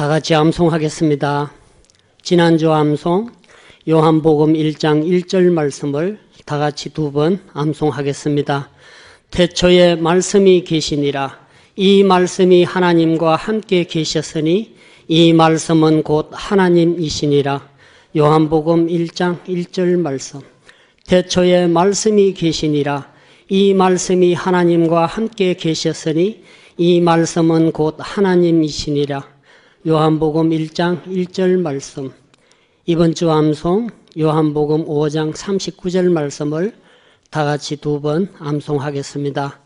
다 같이 암송하겠습니다. 지난주 암송 요한복음 1장 1절 말씀을 다 같이 두 번 암송하겠습니다. 태초에 말씀이 계시니라. 이 말씀이 하나님과 함께 계셨으니 이 말씀은 곧 하나님이시니라. 요한복음 1장 1절 말씀. 태초에 말씀이 계시니라. 이 말씀이 하나님과 함께 계셨으니 이 말씀은 곧 하나님이시니라. 요한복음 1장 1절 말씀. 이번 주 암송 요한복음 5장 39절 말씀을 다 같이 두 번 암송하겠습니다.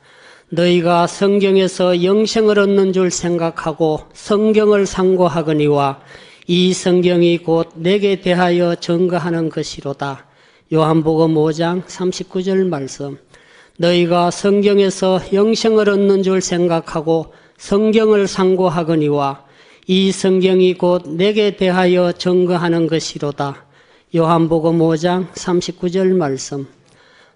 너희가 성경에서 영생을 얻는 줄 생각하고 성경을 상고하거니와 이 성경이 곧 내게 대하여 증거하는 것이로다. 요한복음 5장 39절 말씀. 너희가 성경에서 영생을 얻는 줄 생각하고 성경을 상고하거니와 이 성경이 곧 내게 대하여 증거하는 것이로다. 요한복음 5장 39절 말씀.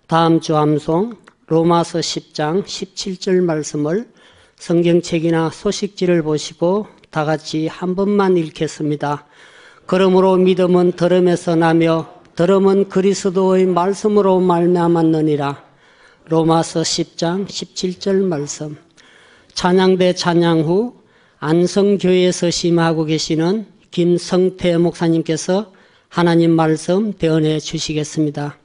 다음 주 암송 로마서 10장 17절 말씀을 성경책이나 소식지를 보시고 다 같이 한 번만 읽겠습니다. 그러므로 믿음은 들음에서 나며 들음은 그리스도의 말씀으로 말미암았느니라. 로마서 10장 17절 말씀. 찬양대 찬양 후 안성교회에서 심하고 계시는 김성태 목사님께서 하나님 말씀 대언해 주시겠습니다.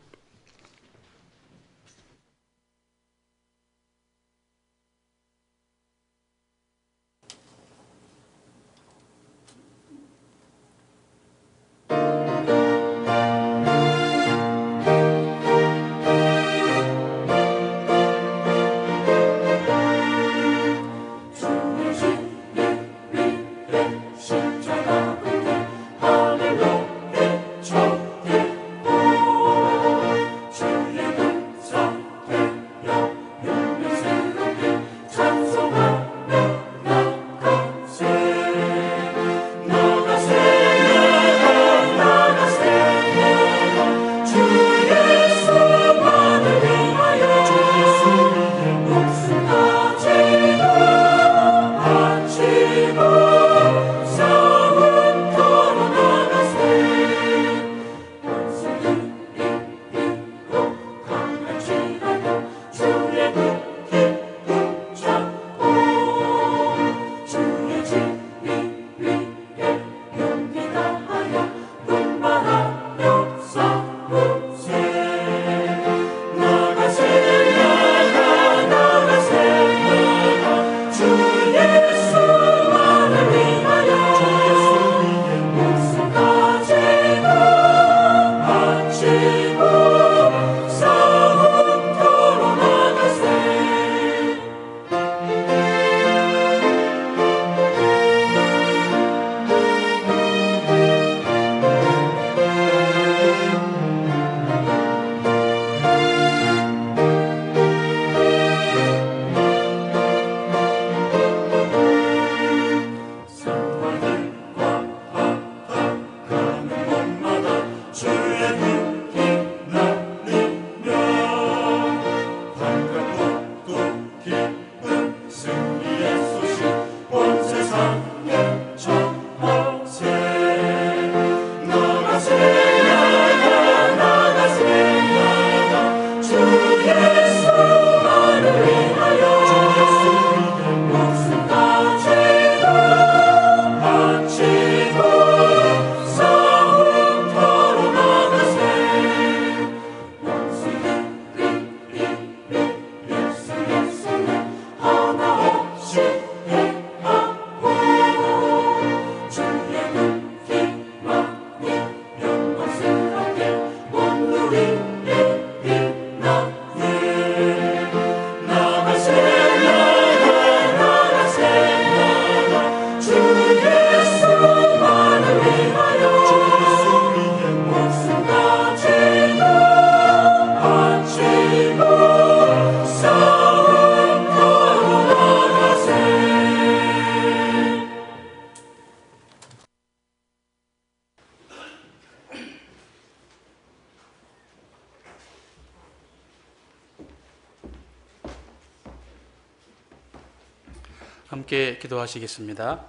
함께 기도하시겠습니다.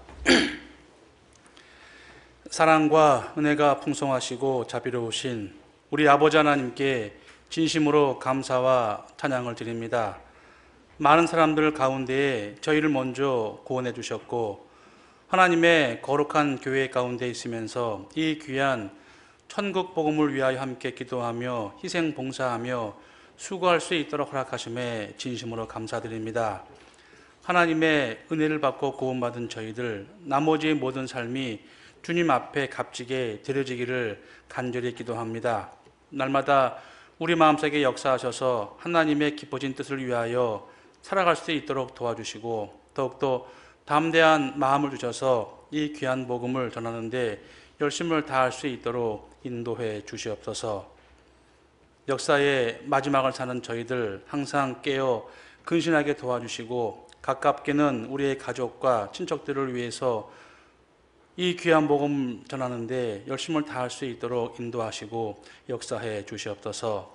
사랑과 은혜가 풍성하시고 자비로우신 우리 아버지 하나님께 진심으로 감사와 찬양을 드립니다. 많은 사람들 가운데에 저희를 먼저 구원해 주셨고 하나님의 거룩한 교회 가운데 있으면서 이 귀한 천국 복음을 위하여 함께 기도하며 희생 봉사하며 수고할 수 있도록 허락하심에 진심으로 감사드립니다. 하나님의 은혜를 받고 구원받은 저희들 나머지 모든 삶이 주님 앞에 값지게 드려지기를 간절히 기도합니다. 날마다 우리 마음속에 역사하셔서 하나님의 기뻐진 뜻을 위하여 살아갈 수 있도록 도와주시고 더욱더 담대한 마음을 주셔서 이 귀한 복음을 전하는데 열심을 다할 수 있도록 인도해 주시옵소서. 역사의 마지막을 사는 저희들 항상 깨어 근신하게 도와주시고 가깝게는 우리의 가족과 친척들을 위해서 이 귀한 복음 전하는데 열심을 다할 수 있도록 인도하시고 역사해 주시옵소서.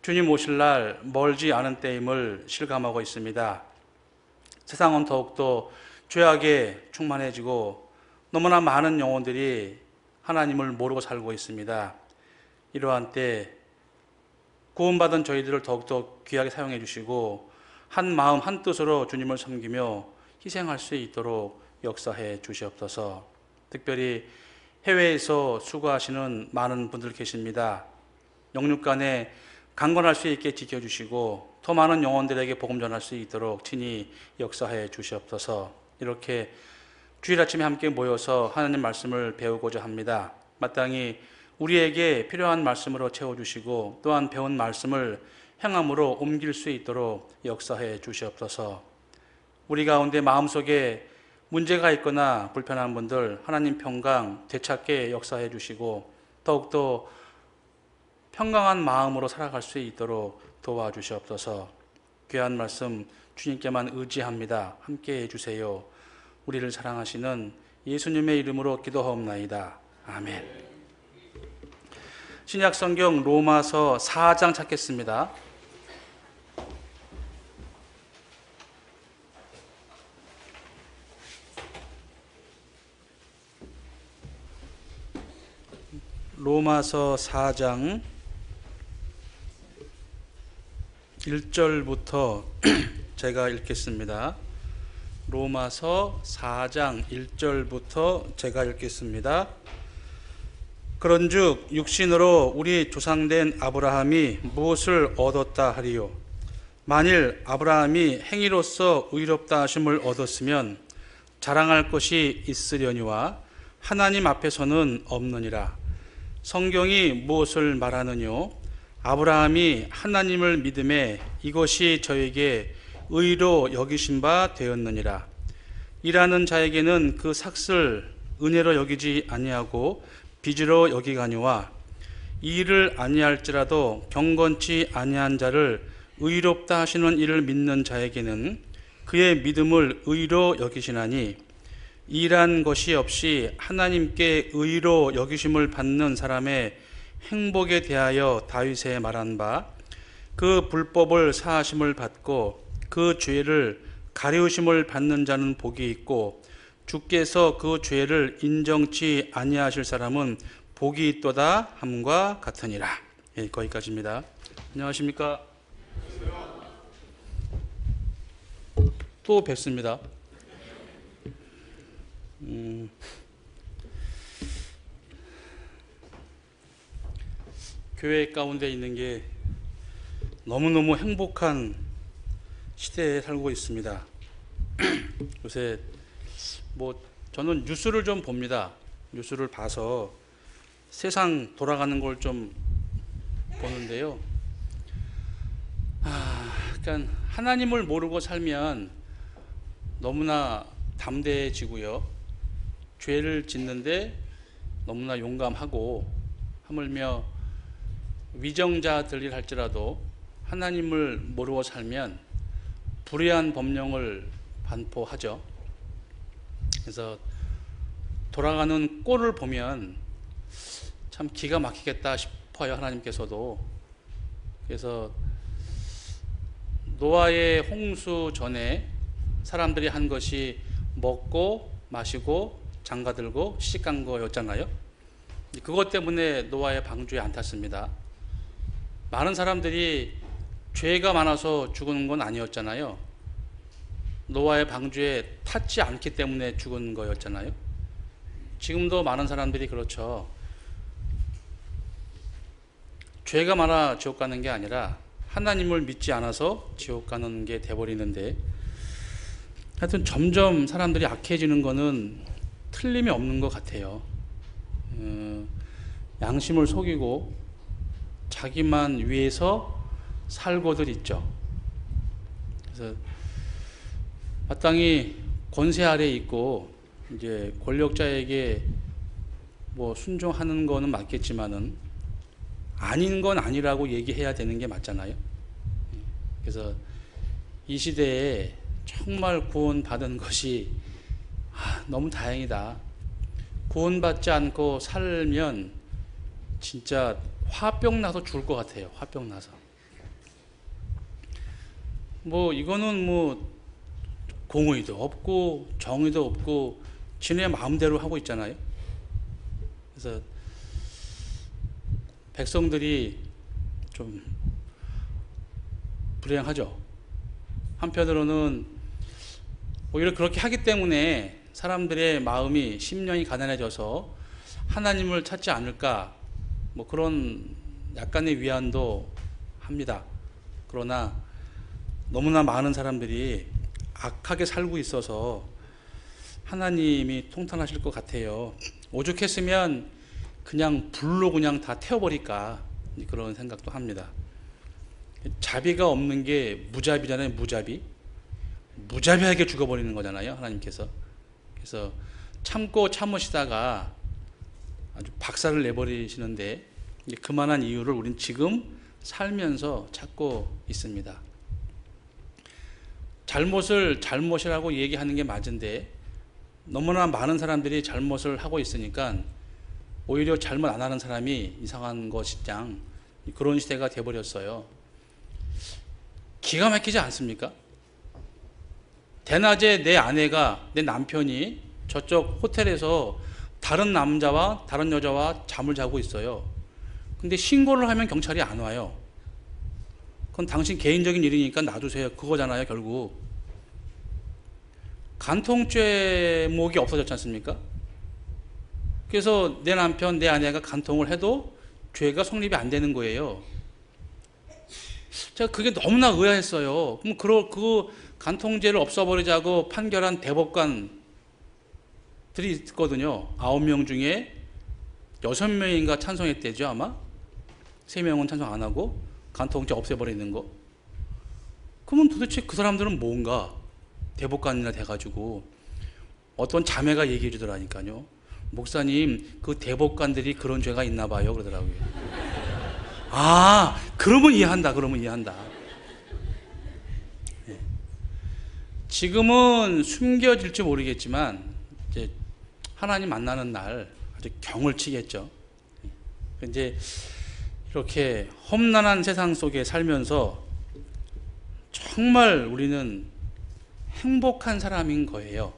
주님 오실 날 멀지 않은 때임을 실감하고 있습니다. 세상은 더욱더 죄악에 충만해지고 너무나 많은 영혼들이 하나님을 모르고 살고 있습니다. 이러한 때 구원받은 저희들을 더욱더 귀하게 사용해 주시고 한 마음 한 뜻으로 주님을 섬기며 희생할 수 있도록 역사해 주시옵소서. 특별히 해외에서 수고하시는 많은 분들 계십니다. 영육간에 강건할 수 있게 지켜주시고 더 많은 영혼들에게 복음 전할 수 있도록 친히 역사해 주시옵소서. 이렇게 주일 아침에 함께 모여서 하나님 말씀을 배우고자 합니다. 마땅히 우리에게 필요한 말씀으로 채워주시고 또한 배운 말씀을 행함으로 옮길 수 있도록 역사해 주시옵소서. 우리 가운데 마음속에 문제가 있거나 불편한 분들 하나님 평강 되찾게 역사해 주시고 더욱더 평강한 마음으로 살아갈 수 있도록 도와주시옵소서. 귀한 말씀 주님께만 의지합니다. 함께 해주세요. 우리를 사랑하시는 예수님의 이름으로 기도하옵나이다. 아멘. 신약성경 로마서 4장 찾겠습니다. 로마서 4장 1절부터 제가 읽겠습니다. 로마서 4장 1절부터 제가 읽겠습니다. 그런즉 육신으로 우리 조상된 아브라함이 무엇을 얻었다 하리요? 만일 아브라함이 행위로서 의롭다 하심을 얻었으면 자랑할 것이 있으려니와 하나님 앞에서는 없느니라. 성경이 무엇을 말하느뇨? 아브라함이 하나님을 믿음에 이것이 저에게 의로 여기신 바 되었느니라. 일하는 자에게는 그 삭슬 은혜로 여기지 아니하고 빚으로 여기가니와 이 일을 아니할지라도 경건치 아니한 자를 의롭다 하시는 이를 믿는 자에게는 그의 믿음을 의로 여기시나니 일한 것이 없이 하나님께 의로 여기심을 받는 사람의 행복에 대하여 다윗에 말한 바 그 불법을 사하심을 받고 그 죄를 가려우심을 받는 자는 복이 있고 주께서 그 죄를 인정치 아니하실 사람은 복이 있도다 함과 같으니라. 예, 거기까지입니다. 안녕하십니까? 또 뵙습니다. 교회 가운데 있는 게 너무너무 행복한 시대에 살고 있습니다. 요새 저는 뉴스를 좀 봅니다. 뉴스를 봐서 세상 돌아가는 걸 좀 보는데요. 그러니까 하나님을 모르고 살면 너무나 담대해지고요. 죄를 짓는데 너무나 용감하고 하물며 위정자들이 할지라도 하나님을 모르고 살면 불의한 법령을 반포하죠. 그래서 돌아가는 꼴을 보면 참 기가 막히겠다 싶어요. 하나님께서도. 그래서 노아의 홍수 전에 사람들이 한 것이 먹고 마시고 장가 들고 시집간 거였잖아요. 그것 때문에 노아의 방주에 안 탔습니다. 많은 사람들이 죄가 많아서 죽은 건 아니었잖아요. 노아의 방주에 탔지 않기 때문에 죽은 거였잖아요. 지금도 많은 사람들이 그렇죠. 죄가 많아 지옥 가는 게 아니라 하나님을 믿지 않아서 지옥 가는 게 돼버리는데, 하여튼 점점 사람들이 악해지는 거는 틀림이 없는 것 같아요. 양심을 속이고 자기만 위해서 살고들 있죠. 그래서 마땅히 권세 아래에 있고 이제 권력자에게 뭐 순종하는 거는 맞겠지만은 아닌 건 아니라고 얘기해야 되는 게 맞잖아요. 그래서 이 시대에 정말 구원받은 것이 너무 다행이다. 구원받지 않고 살면 진짜 화병 나서 죽을 것 같아요. 화병 나서. 뭐 이거는 뭐 공의도 없고 정의도 없고 지네 마음대로 하고 있잖아요. 그래서 백성들이 좀 불행하죠. 한편으로는 오히려 그렇게 하기 때문에 사람들의 마음이 심령이 가난해져서 하나님을 찾지 않을까, 뭐 그런 약간의 위안도 합니다. 그러나 너무나 많은 사람들이 악하게 살고 있어서 하나님이 통탄하실 것 같아요. 오죽했으면 그냥 불로 그냥 다 태워버릴까, 그런 생각도 합니다. 자비가 없는 게 무자비잖아요. 무자비하게 죽어버리는 거잖아요, 하나님께서. 그래서 참고 참으시다가 아주 박살을 내버리시는데, 그만한 이유를 우린 지금 살면서 찾고 있습니다. 잘못을 잘못이라고 얘기하는 게 맞은데 너무나 많은 사람들이 잘못을 하고 있으니까 오히려 잘못 안 하는 사람이 이상한 것이장, 그런 시대가 돼버렸어요. 기가 막히지 않습니까? 대낮에 내 아내가, 내 남편이 저쪽 호텔에서 다른 남자와 다른 여자와 잠을 자고 있어요. 근데 신고를 하면 경찰이 안 와요. 그건 당신 개인적인 일이니까 놔두세요, 그거잖아요. 결국 간통죄목이 없어졌지 않습니까? 그래서 내 남편, 내 아내가 간통을 해도 죄가 성립이 안 되는 거예요. 제가 그게 너무나 의아했어요. 그럼 그 간통죄를 없애버리자고 판결한 대법관들이 있거든요. 9명 중에 6명인가 찬성했대죠, 아마? 3명은 찬성 안 하고 간통죄 없애버리는 거. 그러면 도대체 그 사람들은 뭔가? 대법관이나 돼가지고 어떤 자매가 얘기해 주더라니까요. 목사님, 그 대법관들이 그런 죄가 있나 봐요, 그러더라고요. 그러면 이해한다. 네. 지금은 숨겨질지 모르겠지만 이제 하나님 만나는 날 아주 경을 치겠죠. 이제 이렇게 험난한 세상 속에 살면서 정말 우리는 행복한 사람인 거예요.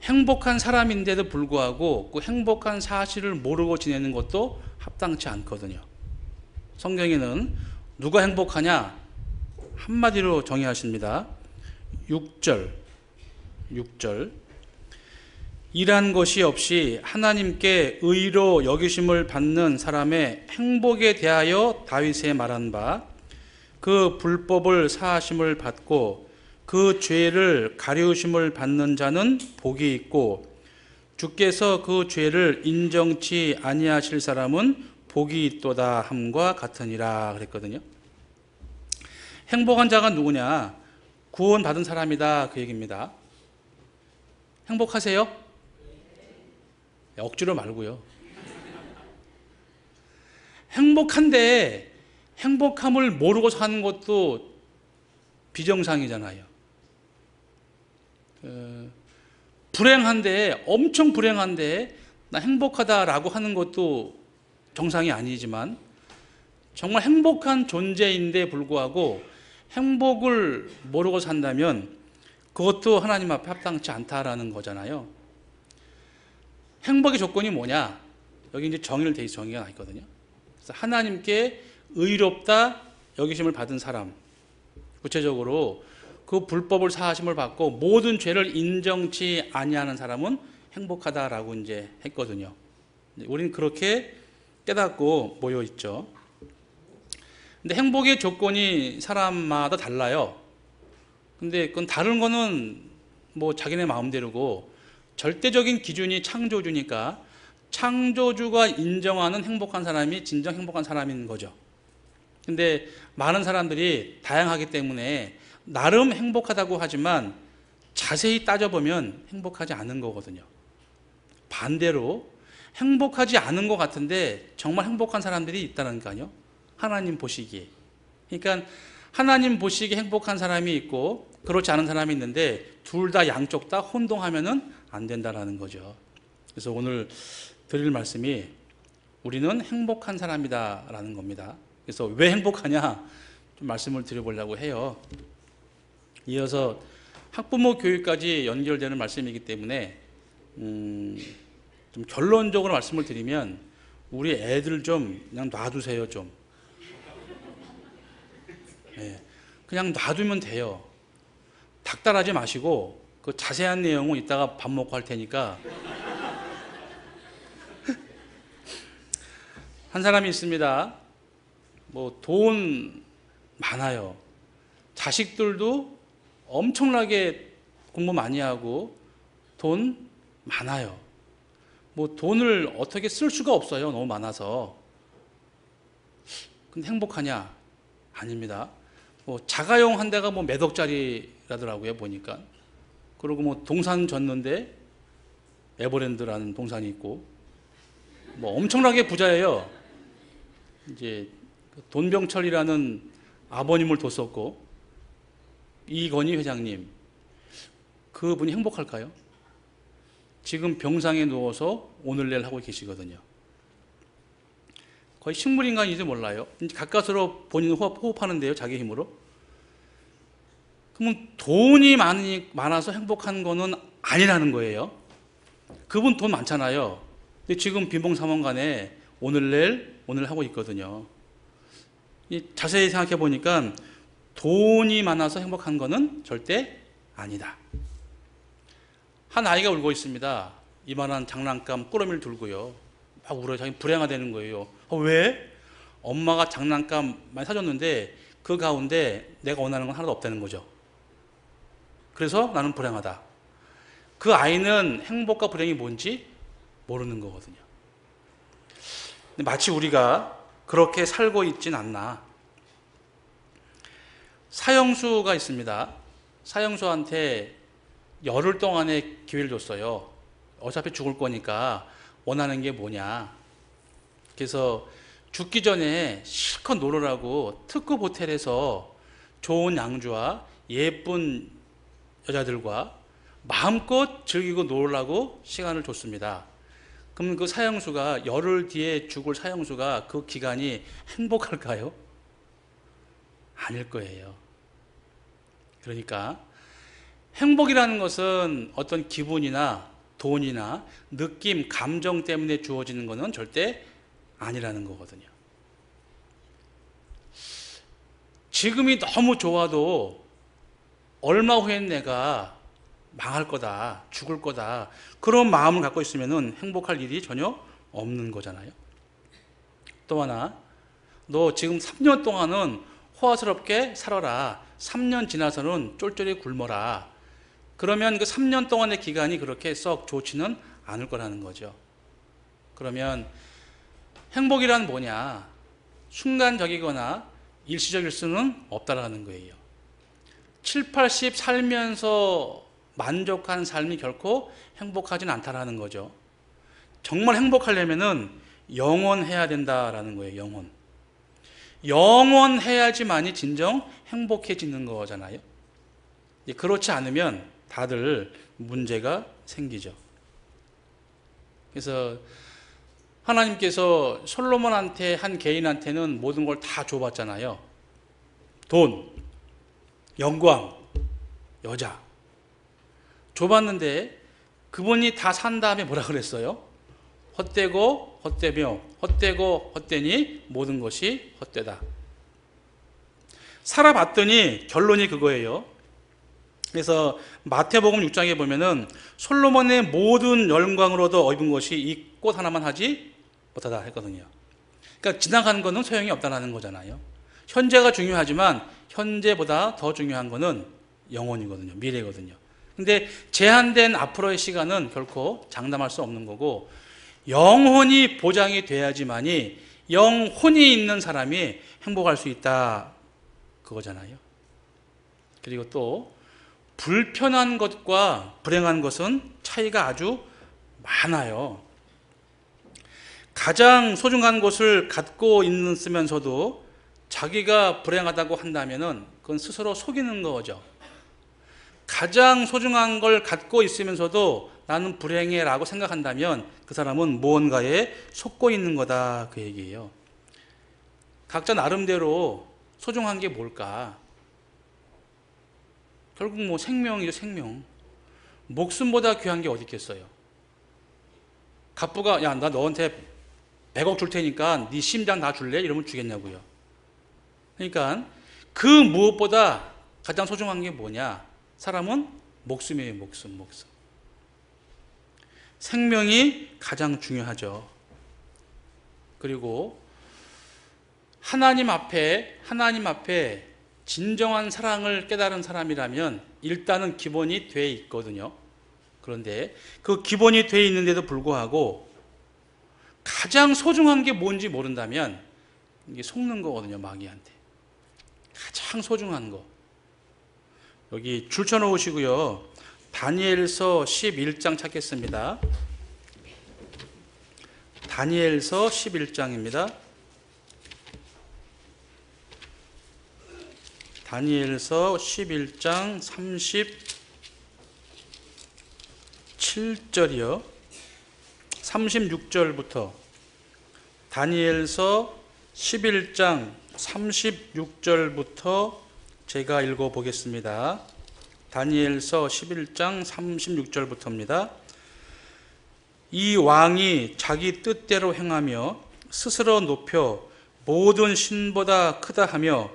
행복한 사람인데도 불구하고 그 행복한 사실을 모르고 지내는 것도 합당치 않거든요. 성경에는 누가 행복하냐? 한마디로 정의하십니다. 6절. 일한 것이 없이 하나님께 의로 여기심을 받는 사람의 행복에 대하여 다윗의 말한 바, 그 불법을 사하심을 받고 그 죄를 가려우심을 받는 자는 복이 있고 주께서 그 죄를 인정치 아니하실 사람은 복이 있도다 함과 같으니라 그랬거든요. 행복한 자가 누구냐? 구원받은 사람이다, 그 얘기입니다. 행복하세요? 억지로 말고요. 행복한데 행복함을 모르고 사는 것도 비정상이잖아요. 불행한데, 엄청 불행한데 나 행복하다라고 하는 것도 정상이 아니지만, 정말 행복한 존재인데 불구하고 행복을 모르고 산다면 그것도 하나님 앞에 합당치 않다라는 거잖아요. 행복의 조건이 뭐냐? 여기 이제 정의를 돼 있어 정의가 나 있거든요. 그래서 하나님께 의롭다 여기심을 받은 사람, 구체적으로 그 불법을 사하심을 받고 모든 죄를 인정치 아니하는 사람은 행복하다라고 이제 했거든요. 우리는 그렇게 깨닫고 모여 있죠. 근데 행복의 조건이 사람마다 달라요. 근데 그건 다른 거는 뭐 자기네 마음대로고, 절대적인 기준이 창조주니까 창조주가 인정하는 행복한 사람이 진정 행복한 사람인 거죠. 근데 많은 사람들이 다양하기 때문에 나름 행복하다고 하지만 자세히 따져보면 행복하지 않은 거거든요. 반대로 행복하지 않은 것 같은데 정말 행복한 사람들이 있다니까요. 하나님 보시기에. 그러니까 하나님 보시기에 행복한 사람이 있고 그렇지 않은 사람이 있는데 둘 다 양쪽 다 혼동하면은 안 된다라는 거죠. 그래서 오늘 드릴 말씀이 우리는 행복한 사람이다라는 겁니다. 그래서 왜 행복하냐 좀 말씀을 드려보려고 해요. 이어서 학부모 교육까지 연결되는 말씀이기 때문에 좀 결론적으로 말씀을 드리면 우리 애들 좀 그냥 놔두세요. 좀 그냥 놔두면 돼요. 닥달하지 마시고 그 자세한 내용은 이따가 밥 먹고 할 테니까. 한 사람이 있습니다. 뭐 돈 많아요. 자식들도 엄청나게 공부 많이 하고 돈 많아요. 뭐 돈을 어떻게 쓸 수가 없어요. 너무 많아서. 근데 행복하냐? 아닙니다. 뭐 자가용 한 대가 뭐 몇 억짜리라더라고요, 보니까. 그리고 뭐 동산 졌는데 에버랜드라는 동산이 있고 뭐 엄청나게 부자예요. 이제 돈병철이라는 아버님을 뒀었고, 이건희 회장님, 그분이 행복할까요? 지금 병상에 누워서 오늘 내일 하고 계시거든요. 거의 식물인간인지 몰라요. 이제 가까스로 본인 호흡하는데요, 자기 힘으로. 그러면 돈이 많아서 행복한 거는 아니라는 거예요. 그분 돈 많잖아요. 근데 지금 빈봉사몽간에 오늘 내일 오늘 하고 있거든요. 자세히 생각해 보니까 돈이 많아서 행복한 거는 절대 아니다. 한 아이가 울고 있습니다. 이만한 장난감 꾸러미를 들고요. 막 울어요. 자기 불행하다는 거예요. 왜? 엄마가 장난감 많이 사줬는데 그 가운데 내가 원하는 건 하나도 없다는 거죠. 그래서 나는 불행하다. 그 아이는 행복과 불행이 뭔지 모르는 거거든요. 근데 마치 우리가 그렇게 살고 있진 않나. 사형수가 있습니다. 사형수한테 열흘 동안의 기회를 줬어요. 어차피 죽을 거니까 원하는 게 뭐냐. 그래서 죽기 전에 실컷 놀으라고 특급 호텔에서 좋은 양주와 예쁜 여자들과 마음껏 즐기고 놀으라고 시간을 줬습니다. 그럼 그 사형수가 열흘 뒤에 죽을 사형수가 그 기간이 행복할까요? 아닐 거예요. 그러니까 행복이라는 것은 어떤 기분이나 돈이나 느낌, 감정 때문에 주어지는 것은 절대 아니라는 거거든요. 지금이 너무 좋아도 얼마 후엔 내가 망할 거다, 죽을 거다, 그런 마음을 갖고 있으면 행복할 일이 전혀 없는 거잖아요. 또 하나, 너 지금 3년 동안은 호화스럽게 살아라. 3년 지나서는 쫄쫄이 굶어라. 그러면 그 3년 동안의 기간이 그렇게 썩 좋지는 않을 거라는 거죠. 그러면 행복이란 뭐냐? 순간적이거나 일시적일 수는 없다라는 거예요. 7, 80 살면서 만족한 삶이 결코 행복하진 않다라는 거죠. 정말 행복하려면은 영원해야 된다라는 거예요. 영원해야지만이 진정 행복해지는 거잖아요. 그렇지 않으면 다들 문제가 생기죠. 그래서 하나님께서 솔로몬한테 한 개인한테는 모든 걸 다 줘봤잖아요. 돈, 영광, 여자 줘봤는데 그분이 다 산 다음에 뭐라 그랬어요? 헛되고 헛되며 헛되고 헛되니 모든 것이 헛되다. 살아봤더니 결론이 그거예요. 그래서 마태복음 6장에 보면은 솔로몬의 모든 영광으로도 입은 것이 이 꽃 하나만 하지 못하다 했거든요. 그러니까 지나가는 거는 소용이 없다는 거잖아요. 현재가 중요하지만 현재보다 더 중요한 거는 영혼이거든요. 미래거든요. 근데 제한된 앞으로의 시간은 결코 장담할 수 없는 거고, 영혼이 보장이 돼야지만이 영혼이 있는 사람이 행복할 수 있다 그거잖아요. 그리고 또 불편한 것과 불행한 것은 차이가 아주 많아요. 가장 소중한 것을 갖고 있으면서도 자기가 불행하다고 한다면은 그건 스스로 속이는 거죠. 가장 소중한 걸 갖고 있으면서도 나는 불행해라고 생각한다면 그 사람은 무언가에 속고 있는 거다 그 얘기예요. 각자 나름대로 소중한 게 뭘까? 결국 뭐 생명이죠, 생명. 목숨보다 귀한 게 어디 있겠어요? 갑부가 야, 나 너한테 100억 줄 테니까 네 심장 다 줄래? 이러면 주겠냐고요. 그러니까 그 무엇보다 가장 소중한 게 뭐냐? 사람은 목숨이에요, 목숨. 생명이 가장 중요하죠. 그리고 하나님 앞에 진정한 사랑을 깨달은 사람이라면 일단은 기본이 돼 있거든요. 그런데 그 기본이 돼 있는데도 불구하고 가장 소중한 게 뭔지 모른다면 이게 속는 거거든요, 마귀한테. 가장 소중한 거. 여기 줄 쳐놓으시고요. 다니엘서 11장 찾겠습니다. 다니엘서 11장입니다. 다니엘서 11장 37절이요. 36절부터 다니엘서 11장 36절부터 제가 읽어보겠습니다. 다니엘서 11장 36절부터입니다. 이 왕이 자기 뜻대로 행하며 스스로 높여 모든 신보다 크다 하며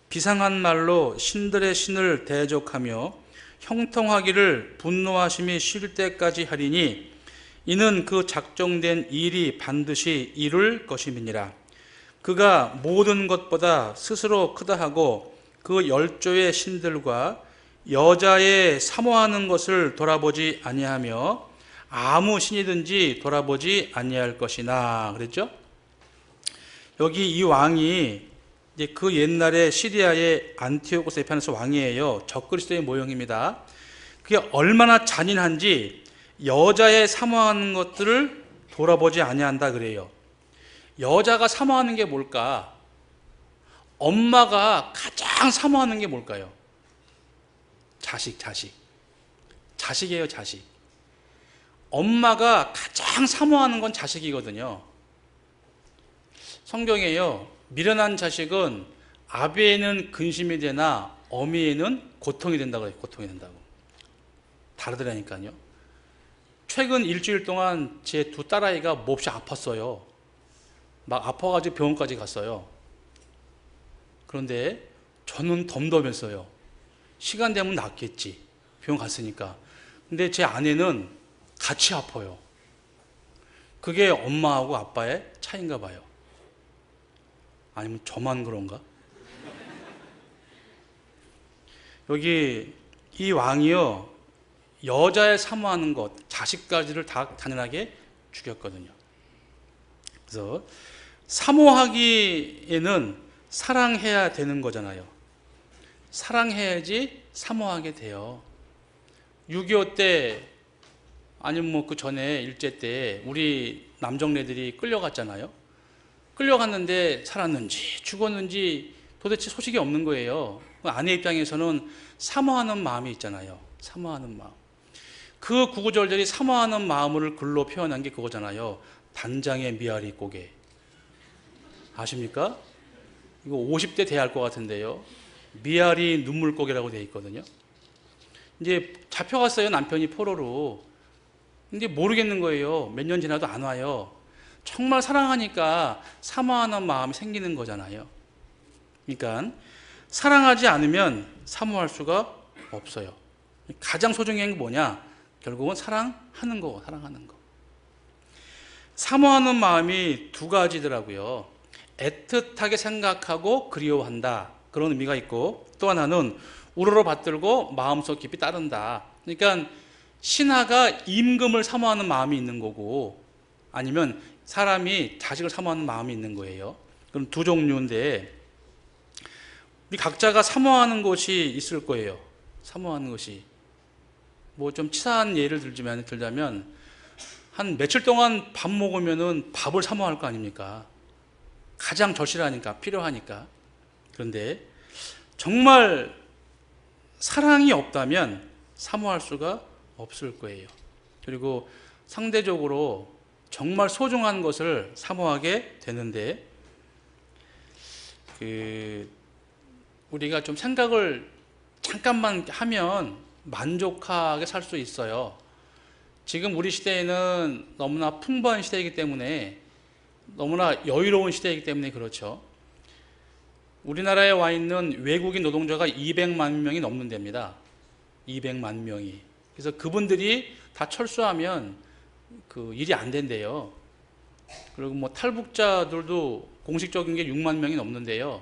비상한 말로 신들의 신을 대적하며 형통하기를 분노하심이 쉴 때까지 하리니 이는 그 작정된 일이 반드시 이룰 것임이니라. 그가 모든 것보다 스스로 크다 하고 그 열조의 신들과 여자의 사모하는 것을 돌아보지 아니하며 아무 신이든지 돌아보지 아니할 것이나 그랬죠? 여기 이 왕이 이제 그 옛날에 시리아의 안티오코스 에피파네스 왕이에요. 적그리스도의 모형입니다. 그게 얼마나 잔인한지 여자의 사모하는 것들을 돌아보지 아니한다 그래요. 여자가 사모하는 게 뭘까? 엄마가 가장 사모하는 게 뭘까요? 자식이에요, 자식. 엄마가 가장 사모하는 건 자식이거든요. 성경에요, 미련한 자식은 아비에는 근심이 되나 어미에는 고통이 된다고 해요. 고통이 된다고. 다르더라니까요. 최근 일주일 동안 제 두 딸아이가 몹시 아팠어요. 막 아파가지고 병원까지 갔어요. 그런데 저는 덤덤했어요. 시간 되면 낫겠지. 병원 갔으니까. 근데 제 아내는 같이 아파요. 그게 엄마하고 아빠의 차이인가 봐요. 아니면 저만 그런가? 여기 이 왕이요, 여자의 사모하는 것, 자식까지를 다 단연하게 죽였거든요. 그래서 사모하기에는 사랑해야 되는 거잖아요. 사랑해야지 사모하게 돼요. 6.25 때 아니면 뭐 그 전에 일제 때 우리 남정네들이 끌려갔잖아요. 끌려갔는데 살았는지 죽었는지 도대체 소식이 없는 거예요. 아내 입장에서는 사모하는 마음이 있잖아요. 사모하는 마음. 그 구구절절이 사모하는 마음을 글로 표현한 게 그거잖아요. 단장의 미아리 고개. 아십니까? 이거 50대 돼야 할 것 같은데요. 미아리 눈물고개라고 되어 있거든요. 이제 잡혀갔어요. 남편이 포로로. 근데 모르겠는 거예요. 몇 년 지나도 안 와요. 정말 사랑하니까 사모하는 마음이 생기는 거잖아요. 그러니까 사랑하지 않으면 사모할 수가 없어요. 가장 소중한 게 뭐냐? 결국은 사랑하는 거, 사랑하는 거. 사모하는 마음이 두 가지더라고요. 애틋하게 생각하고 그리워한다. 그런 의미가 있고, 또 하나는 우러러 받들고 마음속 깊이 따른다. 그러니까 신하가 임금을 사모하는 마음이 있는 거고, 아니면 사람이 자식을 사모하는 마음이 있는 거예요. 그럼 두 종류인데, 우리 각자가 사모하는 것이 있을 거예요. 사모하는 것이. 뭐 좀 치사한 예를 들자면, 한 며칠 동안 밥 먹으면은 밥을 사모할 거 아닙니까? 가장 절실하니까, 필요하니까. 그런데 정말 사랑이 없다면 사모할 수가 없을 거예요. 그리고 상대적으로 정말 소중한 것을 사모하게 되는데, 우리가 좀 생각을 잠깐만 하면 만족하게 살 수 있어요. 지금 우리 시대에는 너무나 풍부한 시대이기 때문에, 너무나 여유로운 시대이기 때문에 그렇죠. 우리나라에 와 있는 외국인 노동자가 200만 명이 넘는 데입니다. 200만 명이. 그래서 그분들이 다 철수하면 그 일이 안 된대요. 그리고 뭐 탈북자들도 공식적인 게 6만 명이 넘는데요.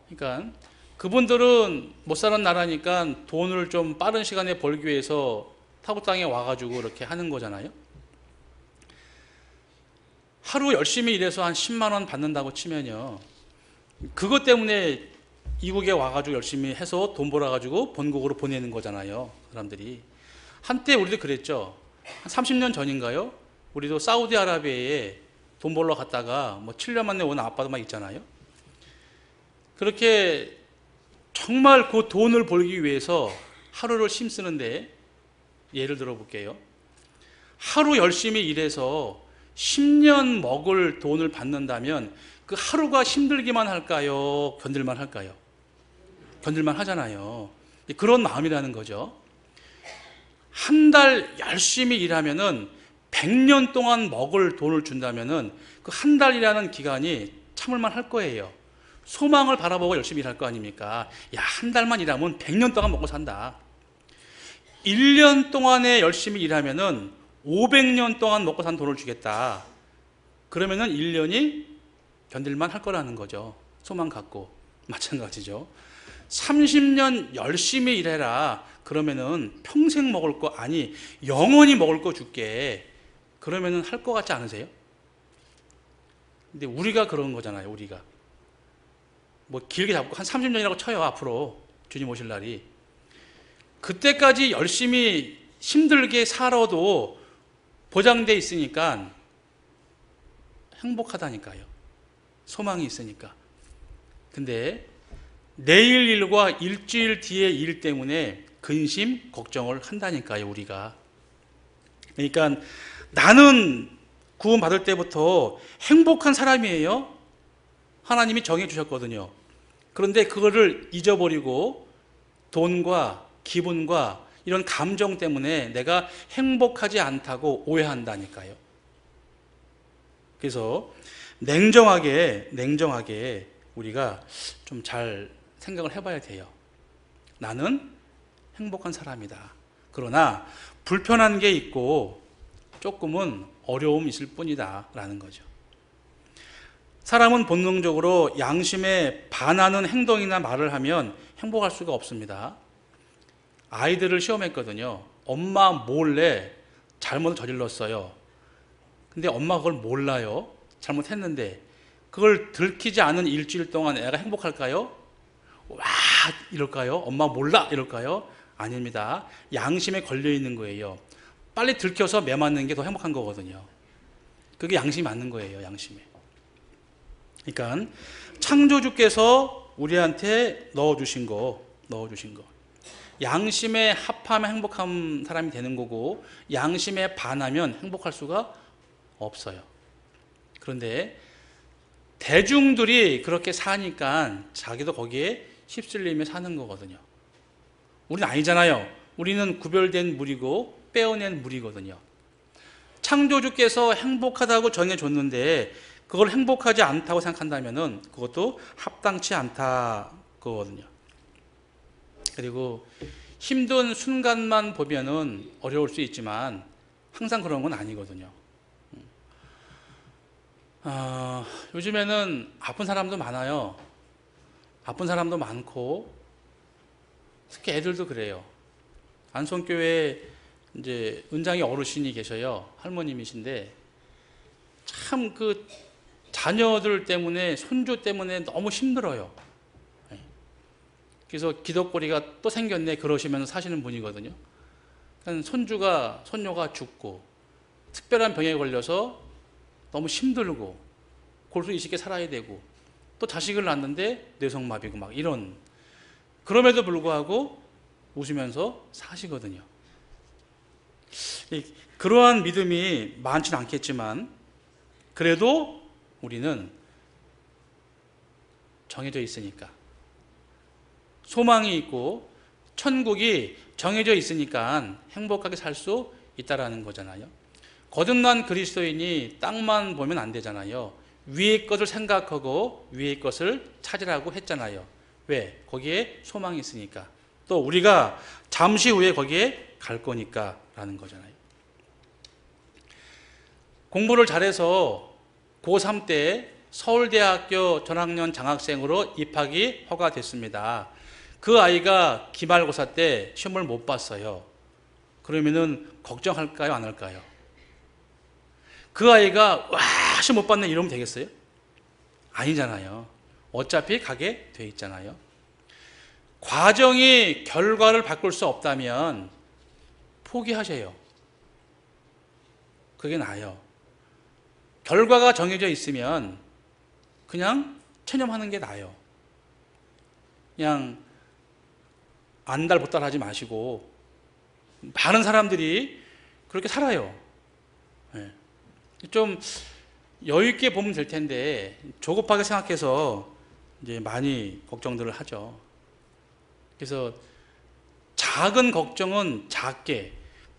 그러니까 그분들은 못 사는 나라니까 돈을 좀 빠른 시간에 벌기 위해서 타국 땅에 와가지고 이렇게 하는 거잖아요. 하루 열심히 일해서 한 10만 원 받는다고 치면요, 그것 때문에 이국에 와가지고 열심히 해서 돈 벌어가지고 본국으로 보내는 거잖아요, 사람들이. 한때 우리도 그랬죠. 한 30년 전인가요? 우리도 사우디아라비아에 돈 벌러 갔다가 뭐 7년 만에 온 아빠도 막 있잖아요. 그렇게 정말 그 돈을 벌기 위해서 하루를 힘쓰는데, 예를 들어 볼게요. 하루 열심히 일해서 10년 먹을 돈을 받는다면 그 하루가 힘들기만 할까요? 견딜만 할까요? 견딜만 하잖아요. 그런 마음이라는 거죠. 한 달 열심히 일하면은 100년 동안 먹을 돈을 준다면은 그 한 달이라는 기간이 참을만 할 거예요. 소망을 바라보고 열심히 일할 거 아닙니까? 야, 한 달만 일하면 100년 동안 먹고 산다. 1년 동안에 열심히 일하면은 500년 동안 먹고 산 돈을 주겠다. 그러면은 1년이 견딜만 할 거라는 거죠. 소망 갖고. 마찬가지죠. 30년 열심히 일해라. 그러면은 평생 먹을 거, 아니 영원히 먹을 거 줄게. 그러면은 할 거 같지 않으세요? 근데 우리가 그런 거잖아요. 우리가 뭐 길게 잡고 한 30년이라고 쳐요. 앞으로 주님 오실 날이. 그때까지 열심히 힘들게 살아도 보장돼 있으니까 행복하다니까요. 소망이 있으니까. 근데 내일 일과 일주일 뒤의 일 때문에 근심, 걱정을 한다니까요, 우리가. 그러니까 나는 구원받을 때부터 행복한 사람이에요. 하나님이 정해 주셨거든요. 그런데 그거를 잊어버리고 돈과 기분과 이런 감정 때문에 내가 행복하지 않다고 오해한다니까요. 그래서 냉정하게 우리가 좀 잘 생각을 해봐야 돼요. 나는 행복한 사람이다. 그러나 불편한 게 있고 조금은 어려움이 있을 뿐이다 라는 거죠. 사람은 본능적으로 양심에 반하는 행동이나 말을 하면 행복할 수가 없습니다. 아이들을 시험했거든요. 엄마 몰래 잘못을 저질렀어요. 근데 엄마가 그걸 몰라요. 잘못했는데 그걸 들키지 않은 일주일 동안 애가 행복할까요? 와 이럴까요? 엄마 몰라 이럴까요? 아닙니다. 양심에 걸려 있는 거예요. 빨리 들켜서 매 맞는 게 더 행복한 거거든요. 그게 양심이 맞는 거예요. 양심에. 그러니까 창조주께서 우리한테 넣어주신 거 양심에 합하면 행복한 사람이 되는 거고, 양심에 반하면 행복할 수가 없어요. 그런데 대중들이 그렇게 사니까 자기도 거기에 휩쓸리며 사는 거거든요. 우리는 아니잖아요. 우리는 구별된 물이고 빼어낸 물이거든요. 창조주께서 행복하다고 정해줬는데 그걸 행복하지 않다고 생각한다면은 그것도 합당치 않다 그거거든요. 그리고 힘든 순간만 보면은 어려울 수 있지만 항상 그런 건 아니거든요. 요즘에는 아픈 사람도 많아요. 아픈 사람도 많고 특히 애들도 그래요. 안성교회에 이제 은장이 어르신이 계셔요. 할머님이신데 참 그 자녀들 때문에 손주 때문에 너무 힘들어요. 그래서 기독거리가 또 생겼네 그러시면서 사시는 분이거든요. 그러니까 손녀가 죽고 특별한 병에 걸려서 너무 힘들고 골수 이식에 살아야 되고 또 자식을 낳는데 뇌성마비고 막 이런, 그럼에도 불구하고 웃으면서 사시거든요. 그러한 믿음이 많지는 않겠지만 그래도 우리는 정해져 있으니까, 소망이 있고 천국이 정해져 있으니까 행복하게 살 수 있다라는 거잖아요. 거듭난 그리스도인이 땅만 보면 안 되잖아요. 위의 것을 생각하고 위의 것을 찾으라고 했잖아요. 왜? 거기에 소망이 있으니까. 또 우리가 잠시 후에 거기에 갈 거니까 라는 거잖아요. 공부를 잘해서 고3 때 서울대학교 전학년 장학생으로 입학이 허가됐습니다. 그 아이가 기말고사 때 시험을 못 봤어요. 그러면은 걱정할까요? 안 할까요? 그 아이가 와 시험 못 봤네 이러면 되겠어요? 아니잖아요. 어차피 가게 돼 있잖아요. 과정이 결과를 바꿀 수 없다면 포기하세요. 그게 나아요. 결과가 정해져 있으면 그냥 체념하는 게 나아요. 그냥 안달보달 하지 마시고, 많은 사람들이 그렇게 살아요. 좀 여유 있게 보면 될 텐데 조급하게 생각해서 이제 많이 걱정들을 하죠. 그래서 작은 걱정은 작게,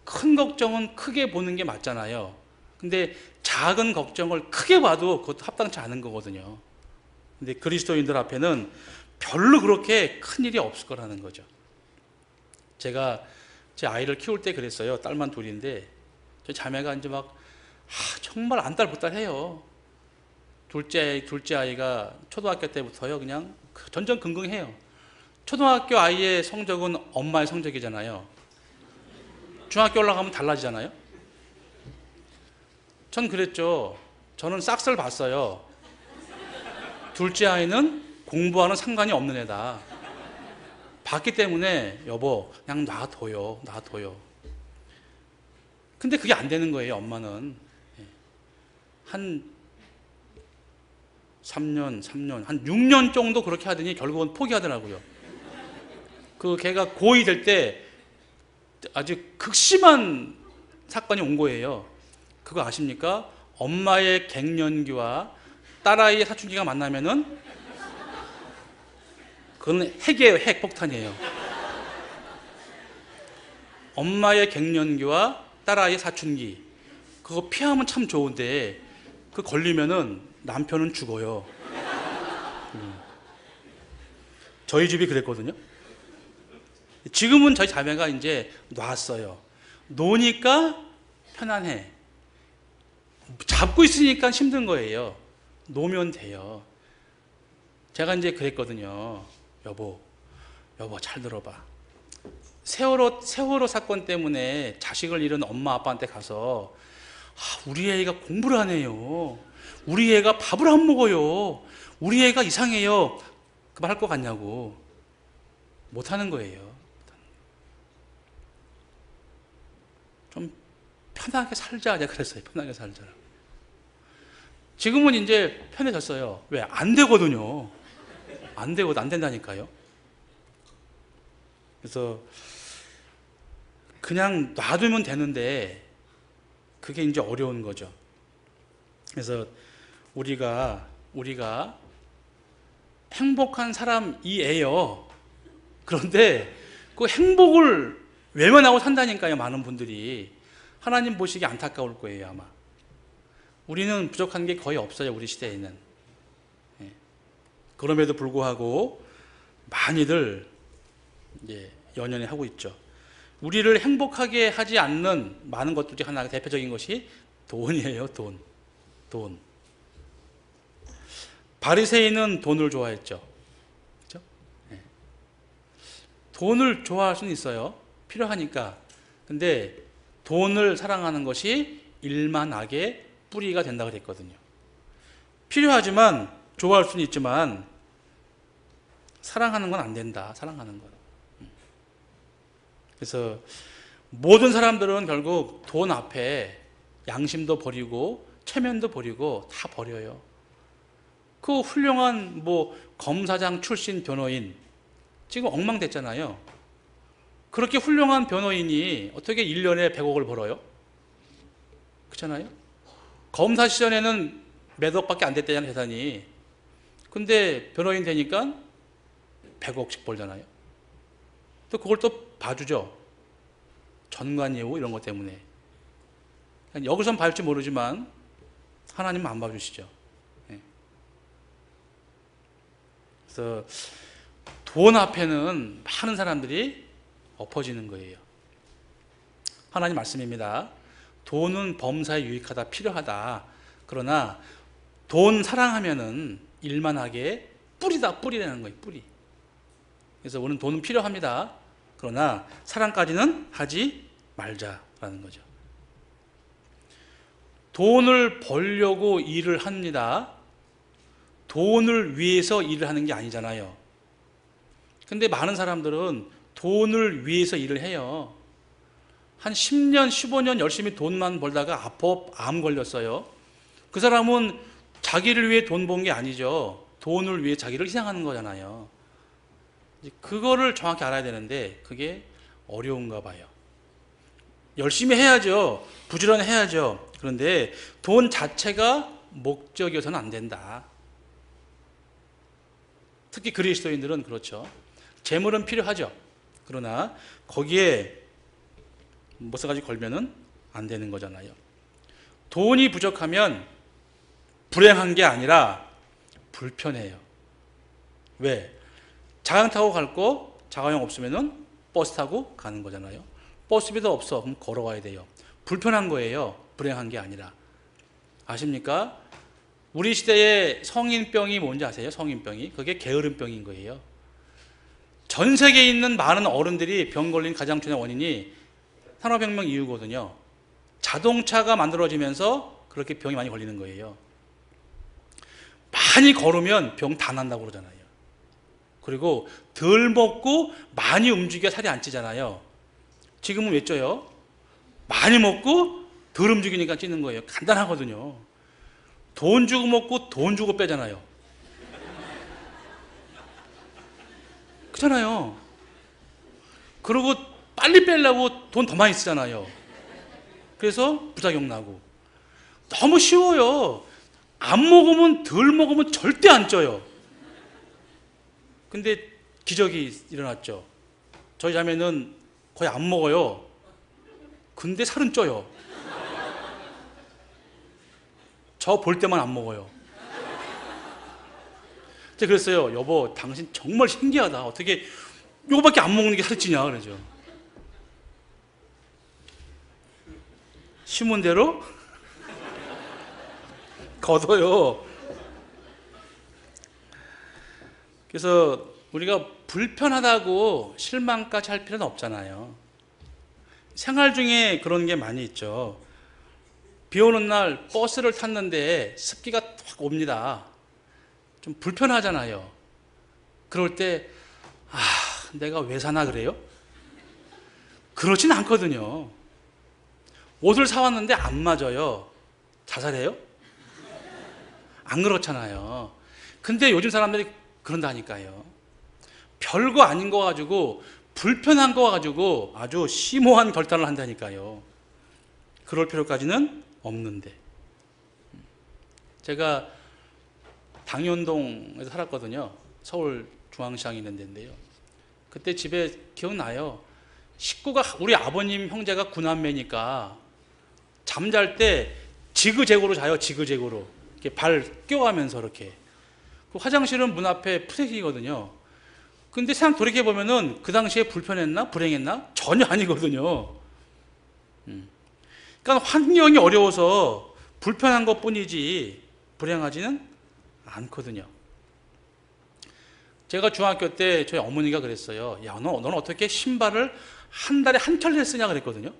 큰 걱정은 크게 보는 게 맞잖아요. 근데 작은 걱정을 크게 봐도 그것도 합당치 않은 거거든요. 근데 그리스도인들 앞에는 별로 그렇게 큰 일이 없을 거라는 거죠. 제가 제 아이를 키울 때 그랬어요. 딸만 둘인데 저 자매가 이제 막 정말 안달보달해요. 둘째 아이가 초등학교 때부터요 그냥 전전긍긍해요. 초등학교 아이의 성적은 엄마의 성적이잖아요. 중학교 올라가면 달라지잖아요. 전 그랬죠. 저는 싹스를 봤어요. 둘째 아이는 공부와는 상관이 없는 애다. 봤기 때문에 여보 그냥 놔둬요. 근데 그게 안 되는 거예요. 엄마는 한 3년 한 6년 정도 그렇게 하더니 결국은 포기하더라고요. 그 걔가 고2 될 때 아주 극심한 사건이 온 거예요. 그거 아십니까? 엄마의 갱년기와 딸아이의 사춘기가 만나면은 그건 핵이에요. 핵폭탄이에요. 엄마의 갱년기와 딸아이의 사춘기 그거 피하면 참 좋은데 그 걸리면은 남편은 죽어요. 저희 집이 그랬거든요. 지금은 저희 자매가 이제 놨어요. 노니까 편안해. 잡고 있으니까 힘든 거예요. 놓으면 돼요. 제가 이제 그랬거든요. 여보 잘 들어봐. 세월호 사건 때문에 자식을 잃은 엄마 아빠한테 가서 우리 애가 공부를 안 해요. 우리 애가 밥을 안 먹어요. 우리 애가 이상해요. 그 말 할 것 같냐고. 못하는 거예요. 좀 편하게 살자. 내가 그랬어요. 편하게 살자. 지금은 이제 편해졌어요. 왜? 안 되거든요. 안 된다니까요. 그래서 그냥 놔두면 되는데 그게 이제 어려운 거죠. 그래서 우리가 행복한 사람이에요. 그런데 그 행복을 외면하고 산다니까요. 많은 분들이 하나님 보시기 안타까울 거예요, 아마. 우리는 부족한 게 거의 없어요, 우리 시대에는. 예. 그럼에도 불구하고 많이들 연연해 하고 있죠. 우리를 행복하게 하지 않는 많은 것 중에 하나, 대표적인 것이 돈이에요, 돈. 바리새인은 돈을 좋아했죠. 그렇죠? 네. 돈을 좋아할 수는 있어요. 필요하니까. 근데 돈을 사랑하는 것이 일만 악의 뿌리가 된다고 그랬거든요. 필요하지만 좋아할 수는 있지만 사랑하는 건 안 된다. 사랑하는 건. 그래서 모든 사람들은 결국 돈 앞에 양심도 버리고 체면도 버리고 다 버려요. 그 훌륭한 검사장 출신 변호인 지금 엉망됐잖아요. 그렇게 훌륭한 변호인이 어떻게 1년에 100억을 벌어요? 그렇잖아요. 검사 시절에는 몇 억밖에 안 됐다는 재산이. 근데 변호인 되니까 100억씩 벌잖아요. 또 그걸 또 봐주죠. 전관예우 이런 것 때문에. 여기선 봐줄지 모르지만 하나님은 안 봐주시죠. 그래서 돈 앞에는 많은 사람들이 엎어지는 거예요. 하나님 말씀입니다. 돈은 범사에 유익하다, 필요하다. 그러나 돈 사랑하면은 일만하게 뿌리라는 거예요, 뿌리. 그래서 우리는 돈은 필요합니다. 그러나 사랑까지는 하지 말자라는 거죠. 돈을 벌려고 일을 합니다. 돈을 위해서 일을 하는 게 아니잖아요. 근데 많은 사람들은 돈을 위해서 일을 해요. 한 10년, 15년 열심히 돈만 벌다가 암 걸렸어요. 그 사람은 자기를 위해 돈 번 게 아니죠. 돈을 위해 자기를 희생하는 거잖아요. 그거를 정확히 알아야 되는데 그게 어려운가 봐요. 열심히 해야죠. 부지런히 해야죠. 그런데 돈 자체가 목적이어서는 안 된다. 특히 그리스도인들은 그렇죠. 재물은 필요하죠. 그러나 거기에 무엇가지 걸면은 안 되는 거잖아요. 돈이 부족하면 불행한 게 아니라 불편해요. 왜? 자강 타고 갈 거 자가용 없으면은 버스 타고 가는 거잖아요. 버스비도 없어. 그럼 걸어가야 돼요. 불편한 거예요. 불행한 게 아니라. 아십니까? 우리 시대의 성인병이 뭔지 아세요? 성인병이. 그게 게으름병인 거예요. 전 세계에 있는 많은 어른들이 병 걸린 가장 중요한 원인이 산업혁명 이후거든요. 자동차가 만들어지면서 그렇게 병이 많이 걸리는 거예요. 많이 걸으면 병 다 난다고 그러잖아요. 그리고 덜 먹고 많이 움직여야 살이 안 찌잖아요. 지금은 왜 쪄요? 많이 먹고 덜 움직이니까 찌는 거예요. 간단하거든요. 돈 주고 먹고 돈 주고 빼잖아요. 그렇잖아요. 그리고 빨리 빼려고 돈 더 많이 쓰잖아요. 그래서 부작용 나고. 너무 쉬워요. 안 먹으면 덜 먹으면 절대 안 쪄요. 근데 기적이 일어났죠. 저희 자매는 거의 안 먹어요. 근데 살은 쪄요. 저 볼 때만 안 먹어요. 제가 그랬어요. 여보, 당신 정말 신기하다. 어떻게 요거밖에 안 먹는 게 살이 찌냐 그러죠. 심은 대로 걷어요. 그래서 우리가 불편하다고 실망까지 할 필요는 없잖아요. 생활 중에 그런 게 많이 있죠. 비 오는 날 버스를 탔는데 습기가 확 옵니다. 좀 불편하잖아요. 그럴 때 내가 왜 사나 그래요? 그렇진 않거든요. 옷을 사왔는데 안 맞아요. 자살해요? 안 그렇잖아요. 근데 요즘 사람들이 그런다니까요. 별거 아닌 거 가지고 불편한 거 가지고 아주 심오한 결단을 한다니까요. 그럴 필요까지는 없는데. 제가 당연동에서 살았거든요. 서울 중앙시장에 있는 데인데요. 그때 집에 기억나요. 식구가 우리 아버님 형제가 9남매니까 잠잘 때 지그재그로 자요. 지그재그로. 이렇게 발 껴가면서 이렇게. 그 화장실은 문 앞에 푸세식이거든요. 근데 생각 돌이켜보면은 그 당시에 불편했나? 불행했나? 전혀 아니거든요. 그러니까 환경이 어려워서 불편한 것 뿐이지 불행하지는 않거든요. 제가 중학교 때 저희 어머니가 그랬어요. 야, 너는 어떻게 신발을 한 달에 한 켤레 쓰냐 그랬거든요.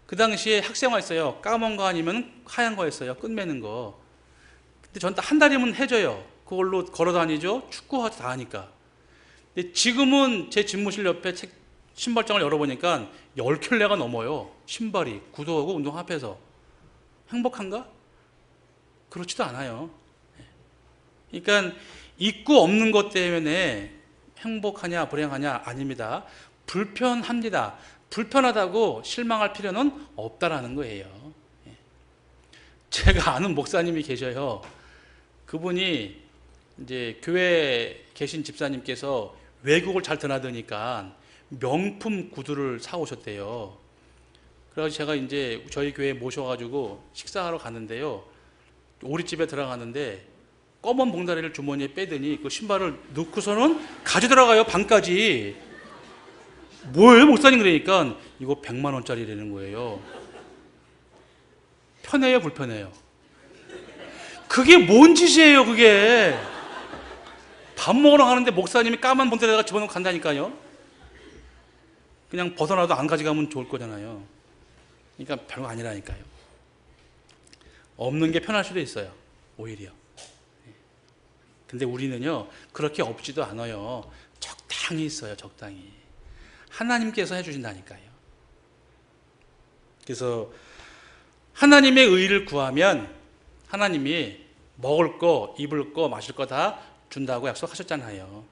그 당시에 학생화 했어요. 까만 거 아니면 하얀 거 했어요. 끝매는 거. 근데 전 한 달이면 해줘요. 그걸로 걸어 다니죠. 축구하고 다 하니까. 근데 지금은 제 집무실 옆에 신발장을 열어보니까 10켤레가 넘어요. 신발이 구두하고 운동 합해서. 행복한가? 그렇지도 않아요. 그러니까 있고 없는 것 때문에 행복하냐 불행하냐 아닙니다. 불편합니다. 불편하다고 실망할 필요는 없다라는 거예요. 제가 아는 목사님이 계셔요. 그분이 이제 교회에 계신 집사님께서 외국을 잘 드나드니까 명품 구두를 사오셨대요. 그래서 제가 이제 저희 교회에 모셔가지고 식사하러 갔는데요. 오리집에 들어갔는데 검은 봉다리를 주머니에 빼더니 그 신발을 넣고서는 가져 들어가요. 방까지. 뭐예요 목사님? 그러니까 이거 100만 원짜리라는 거예요. 편해요 불편해요? 그게 뭔 짓이에요 그게. 밥 먹으러 가는데 목사님이 까만 봉다리에다가 집어넣고 간다니까요. 그냥 벗어나도 안 가져가면 좋을 거잖아요. 그러니까 별거 아니라니까요. 없는 게 편할 수도 있어요 오히려. 근데 우리는요 그렇게 없지도 않아요. 적당히 있어요. 적당히. 하나님께서 해주신다니까요. 그래서 하나님의 의를 구하면 하나님이 먹을 거, 입을 거, 마실 거 다 준다고 약속하셨잖아요.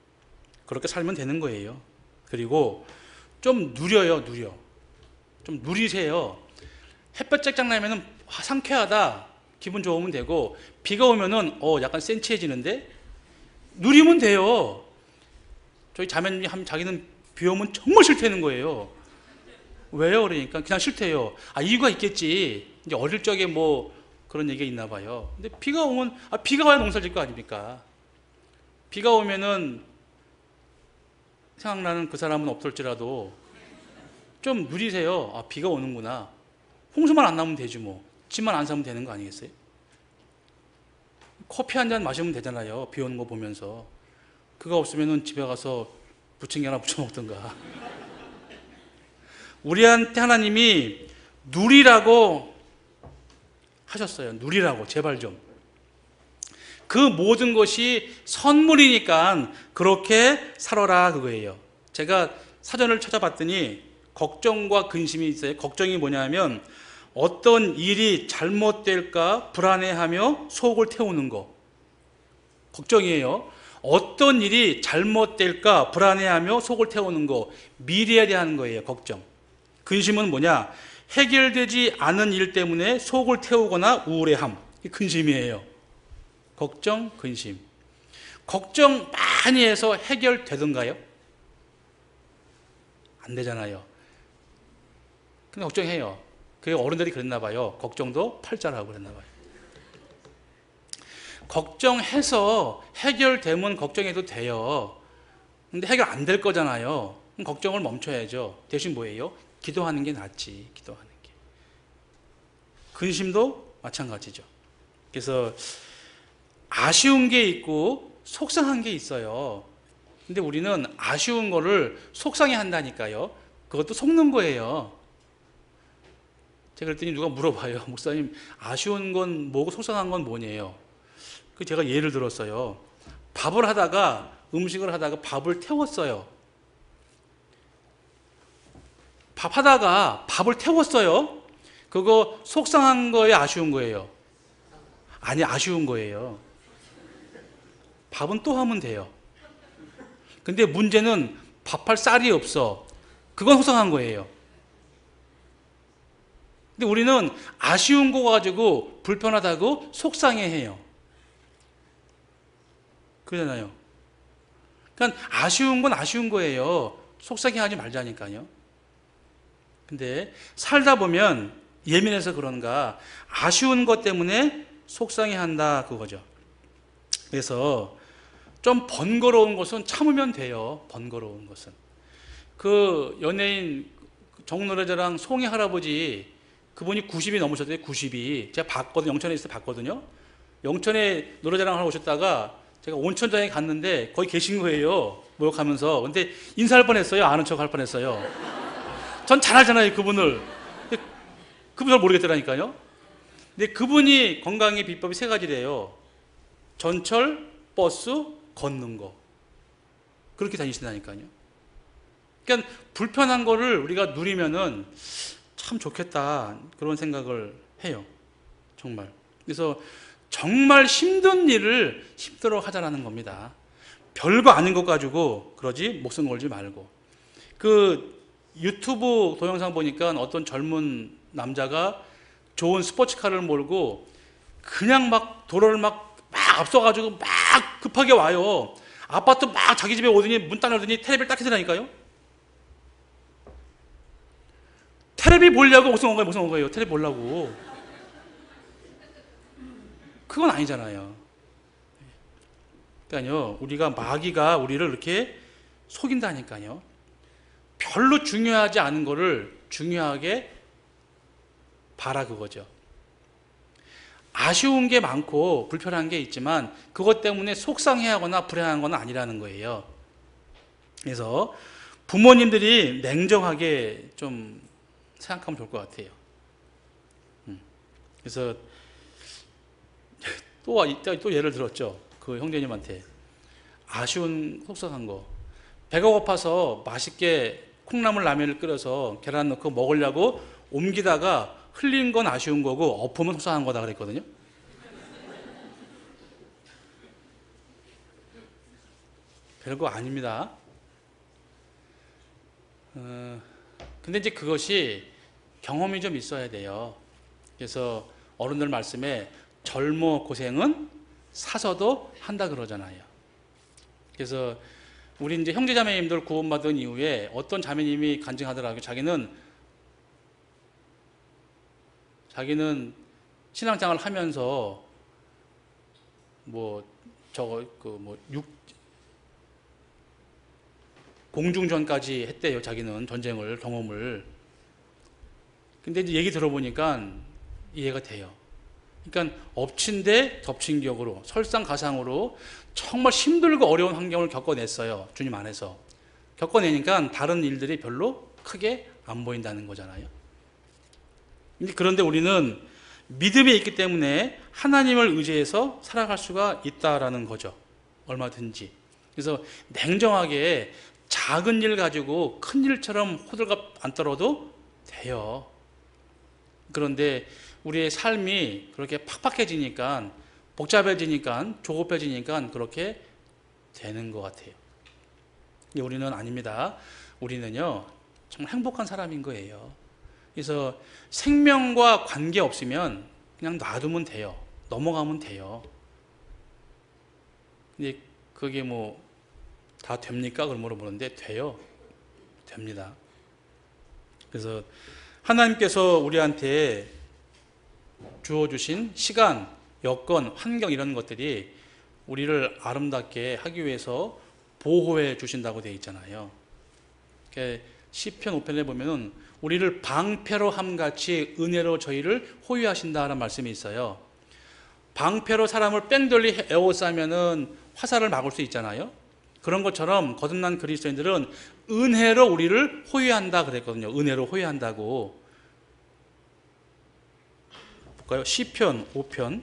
그렇게 살면 되는 거예요. 그리고 좀 누려요. 좀 누리세요. 햇볕 쨍쨍 나면은 상쾌하다, 기분 좋으면 되고, 비가 오면은 약간 센치해지는데 누리면 돼요. 저희 자매님이 하면 자기는 비 오면 정말 싫다는 거예요. 왜요? 그러니까 그냥 싫대요. 이유가 있겠지. 이제 어릴 적에 뭐 그런 얘기가 있나 봐요. 근데 비가 오면 비가 와야 농사를 짓 거 아닙니까? 비가 오면은 생각나는 그 사람은 없을지라도 좀 누리세요. 비가 오는구나. 홍수만 안 나면 되지 뭐. 집만 안 사면 되는 거 아니겠어요? 커피 한 잔 마시면 되잖아요. 비 오는 거 보면서. 그거 없으면은 집에 가서 부침개 하나 부쳐 먹던가. 우리한테 하나님이 누리라고 하셨어요. 누리라고. 제발 좀. 그 모든 것이 선물이니까 그렇게 살아라 그거예요. 제가 사전을 찾아봤더니 걱정과 근심이 있어요. 걱정이 뭐냐면 어떤 일이 잘못될까 불안해하며 속을 태우는 거. 걱정이에요. 어떤 일이 잘못될까 불안해하며 속을 태우는 거. 미래에 대한 거예요. 걱정. 근심은 뭐냐? 해결되지 않은 일 때문에 속을 태우거나 우울해함. 이게 근심이에요. 걱정, 근심. 걱정 많이 해서 해결되던가요? 안 되잖아요. 근데 걱정해요. 그 어른들이 그랬나 봐요. 걱정도 팔자라고 그랬나 봐요. 걱정해서 해결되면 걱정해도 돼요. 근데 해결 안 될 거잖아요. 그럼 걱정을 멈춰야죠. 대신 뭐예요? 기도하는 게 낫지. 기도하는 게. 근심도 마찬가지죠. 그래서 아쉬운 게 있고 속상한 게 있어요. 근데 우리는 아쉬운 거를 속상해 한다니까요. 그것도 속는 거예요. 제가 그랬더니 누가 물어봐요. 목사님, 아쉬운 건 뭐고 속상한 건 뭐냐요? 그 제가 예를 들었어요. 음식을 하다가 밥을 태웠어요. 밥 하다가 밥을 태웠어요. 그거 속상한 거예요? 아쉬운 거예요? 아니, 아쉬운 거예요. 밥은 또 하면 돼요. 근데 문제는 밥할 쌀이 없어. 그건 속상한 거예요. 근데 우리는 아쉬운 거 가지고 불편하다고 속상해해요. 그러잖아요. 그러니까 아쉬운 건 아쉬운 거예요. 속상해하지 말자니까요. 근데 살다 보면 예민해서 그런가 아쉬운 것 때문에 속상해한다 그거죠. 그래서 좀 번거로운 것은 참으면 돼요. 번거로운 것은. 그 연예인 정노래자랑 송이 할아버지 그분이 90이 넘으셨대요. 90이. 제가 봤거든요. 영천에 있을 때 봤거든요. 영천에 노래자랑 하러 오셨다가 제가 온천장에 갔는데 거기 계신 거예요. 목욕하면서. 근데 인사할 뻔했어요. 아는 척 할 뻔했어요. 전 잘 알잖아요. 그분을. 그분을 모르겠더라니까요. 근데 그분이 건강의 비법이 세 가지래요. 전철, 버스, 걷는 거. 그렇게 다니신다니까요. 그러니까 불편한 거를 우리가 누리면은 참 좋겠다 그런 생각을 해요. 정말. 그래서 정말 힘든 일을 힘들어 하자라는 겁니다. 별거 아닌 것 가지고 그러지 목숨 걸지 말고. 그 유튜브 동영상 보니까 어떤 젊은 남자가 좋은 스포츠카를 몰고 그냥 막 도로를 막 앞서가지고 막 급하게 와요. 아파트 막 자기 집에 오더니 문 딱 열더니 텔레비를 딱 켜더라니까요. 텔레비 보려고 목숨 건 거예요. 목숨 건 거예요. 텔레비 보려고. 그건 아니잖아요. 그러니까요. 우리가 마귀가 우리를 이렇게 속인다니까요. 별로 중요하지 않은 거를 중요하게 봐라 그거죠. 아쉬운 게 많고 불편한 게 있지만 그것 때문에 속상해하거나 불행한 건 아니라는 거예요. 그래서 부모님들이 냉정하게 좀 생각하면 좋을 것 같아요. 그래서 또 예를 들었죠. 그 형제님한테 아쉬운 속상한 거. 배가 고파서 맛있게 콩나물 라면을 끓여서 계란 넣고 먹으려고 옮기다가 흘린 건 아쉬운 거고 엎으면 속상한 거다 그랬거든요. 별거 아닙니다. 근데 이제 그것이 경험이 좀 있어야 돼요. 그래서 어른들 말씀에 젊어 고생은 사서도 한다 그러잖아요. 그래서 우리 이제 형제자매님들 구원받은 이후에 어떤 자매님이 간증하더라고요. 자기는 신앙생활을 하면서 공중전까지 했대요. 자기는 전쟁을 경험을. 근데 이제 얘기 들어보니까 이해가 돼요. 그러니까 엎친 데 덮친 격으로 설상가상으로 정말 힘들고 어려운 환경을 겪어냈어요. 주님 안에서. 겪어내니까 다른 일들이 별로 크게 안 보인다는 거잖아요. 그런데 우리는 믿음이 있기 때문에 하나님을 의지해서 살아갈 수가 있다라는 거죠. 얼마든지. 그래서 냉정하게 작은 일 가지고 큰 일처럼 호들갑 안 떨어도 돼요. 그런데 우리의 삶이 그렇게 팍팍해지니까 복잡해지니까 조급해지니까 그렇게 되는 것 같아요. 근데 우리는 아닙니다. 우리는요 정말 행복한 사람인 거예요. 그래서 생명과 관계 없으면 그냥 놔두면 돼요. 넘어가면 돼요. 근데 그게 뭐 다 됩니까? 그런 물어보는데 돼요. 됩니다. 그래서 하나님께서 우리한테 주어주신 시간, 여건, 환경 이런 것들이 우리를 아름답게 하기 위해서 보호해 주신다고 되어 있잖아요. 시편 5편에 보면은 우리를 방패로 함같이 은혜로 저희를 호위하신다는 말씀이 있어요. 방패로 사람을 뺑돌리 에워싸면은 화살을 막을 수 있잖아요. 그런 것처럼 거듭난 그리스도인들은 은혜로 우리를 호위한다 그랬거든요. 은혜로 호위한다고. 볼까요? 시편 5편.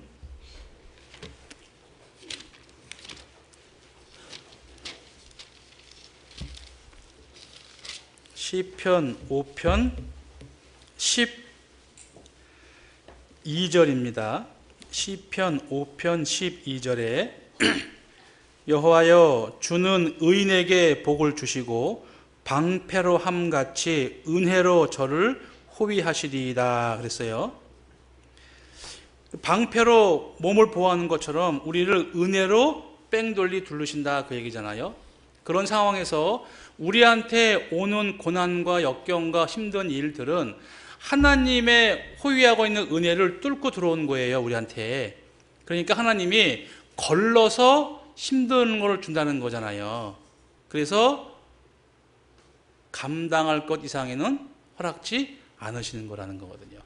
시편 5편 12절입니다. 시편 5편 12절에 여호와여 주는 의인에게 복을 주시고 방패로 함같이 은혜로 저를 호위하시리이다 그랬어요. 방패로 몸을 보호하는 것처럼 우리를 은혜로 뺑돌리 두르신다 그 얘기잖아요. 그런 상황에서 우리한테 오는 고난과 역경과 힘든 일들은 하나님의 호위하고 있는 은혜를 뚫고 들어온 거예요, 우리한테. 그러니까 하나님이 걸러서 힘든 걸 준다는 거잖아요. 그래서 감당할 것 이상에는 허락지 않으시는 거라는 거거든요.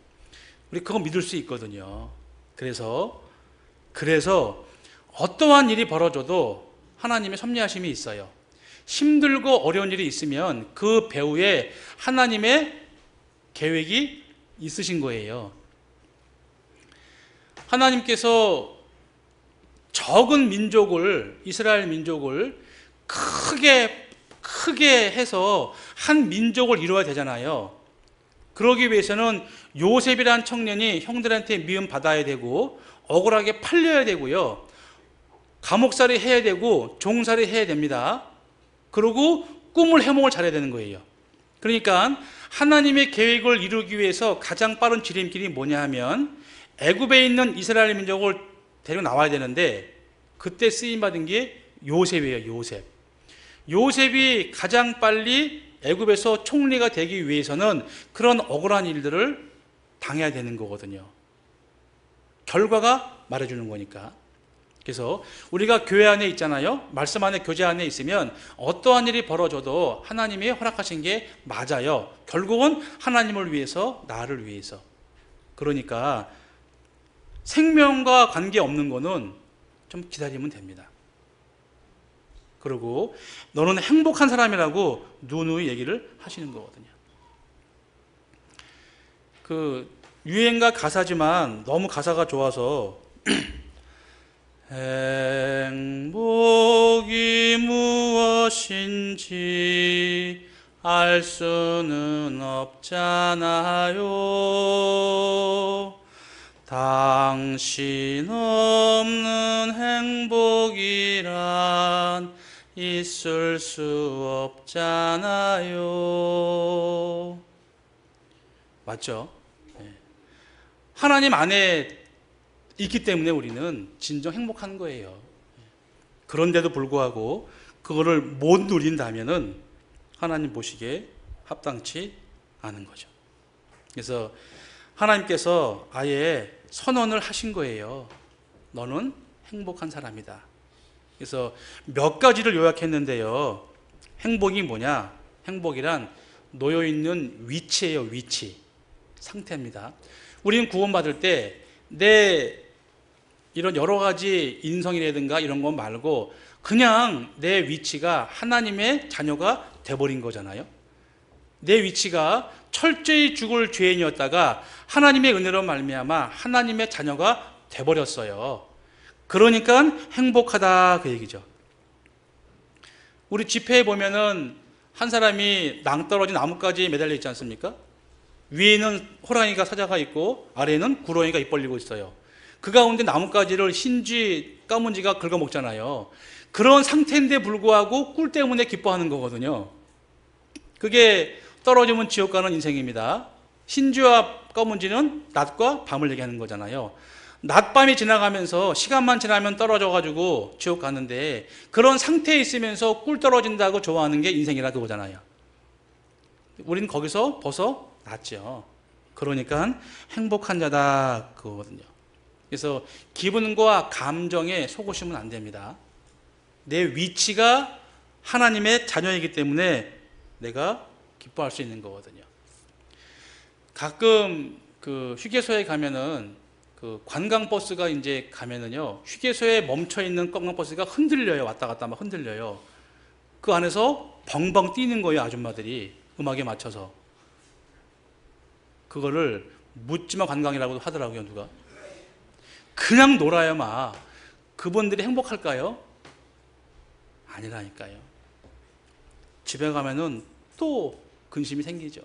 우리 그거 믿을 수 있거든요. 그래서 어떠한 일이 벌어져도 하나님의 섭리하심이 있어요. 힘들고 어려운 일이 있으면 그 배후에 하나님의 계획이 있으신 거예요. 하나님께서 적은 민족을, 이스라엘 민족을 크게 해서 한 민족을 이루어야 되잖아요. 그러기 위해서는 요셉이라는 청년이 형들한테 미움 받아야 되고 억울하게 팔려야 되고요. 감옥살이 해야 되고 종살이 해야 됩니다. 그리고 꿈을 해몽을 잘해야 되는 거예요. 그러니까 하나님의 계획을 이루기 위해서 가장 빠른 지름길이 뭐냐 하면 애굽에 있는 이스라엘 민족을 데리고 나와야 되는데 그때 쓰임받은 게 요셉이에요. 요셉이 가장 빨리 애굽에서 총리가 되기 위해서는 그런 억울한 일들을 당해야 되는 거거든요. 결과가 말해주는 거니까. 그래서 우리가 교회 안에 있잖아요. 말씀 안에, 교제 안에 있으면 어떠한 일이 벌어져도 하나님이 허락하신 게 맞아요. 결국은 하나님을 위해서, 나를 위해서. 그러니까 생명과 관계없는 거는 좀 기다리면 됩니다. 그리고 너는 행복한 사람이라고 누누이 얘기를 하시는 거거든요. 그 유행가 가사지만 너무 가사가 좋아서 행복이 무엇인지 알 수는 없잖아요. 당신 없는 행복이란 있을 수 없잖아요. 맞죠? 하나님 안에 있기 때문에 우리는 진정 행복한 거예요. 그런데도 불구하고 그거를 못 누린다면은 하나님 보시기에 합당치 않은 거죠. 그래서 하나님께서 아예 선언을 하신 거예요. 너는 행복한 사람이다. 그래서 몇 가지를 요약했는데요. 행복이 뭐냐? 행복이란 놓여있는 위치예요. 위치. 상태입니다. 우리는 구원받을 때 내 이런 여러 가지 인성이라든가 이런 것 말고 그냥 내 위치가 하나님의 자녀가 돼버린 거잖아요. 내 위치가 철저히 죽을 죄인이었다가 하나님의 은혜로 말미암아 하나님의 자녀가 돼버렸어요. 그러니까 행복하다 그 얘기죠. 우리 집회에 보면은 한 사람이 낭떠러진 나뭇가지에 매달려 있지 않습니까? 위에는 호랑이가 사자가 있고 아래에는 구렁이가 입 벌리고 있어요. 그 가운데 나뭇가지를 흰쥐, 까문쥐가 긁어먹잖아요. 그런 상태인데 불구하고 꿀 때문에 기뻐하는 거거든요. 그게 떨어지면 지옥 가는 인생입니다. 흰쥐와 까문쥐는 낮과 밤을 얘기하는 거잖아요. 낮밤이 지나가면서 시간만 지나면 떨어져가지고 지옥 가는데 그런 상태에 있으면서 꿀 떨어진다고 좋아하는 게 인생이라 그거잖아요. 우린 거기서 벗어났죠. 그러니까 행복한 자다 그거거든요. 그래서 기분과 감정에 속으시면 안 됩니다. 내 위치가 하나님의 자녀이기 때문에 내가 기뻐할 수 있는 거거든요. 가끔 그 휴게소에 가면은 그 관광버스가 이제 가면은요, 휴게소에 멈춰 있는 관광버스가 흔들려요. 왔다 갔다 막 흔들려요. 그 안에서 벙벙 뛰는 거예요. 아줌마들이 음악에 맞춰서. 그거를 묻지마 관광이라고 하더라고요. 누가. 그냥 놀아요. 막. 그분들이 행복할까요? 아니라니까요. 집에 가면은 또 근심이 생기죠.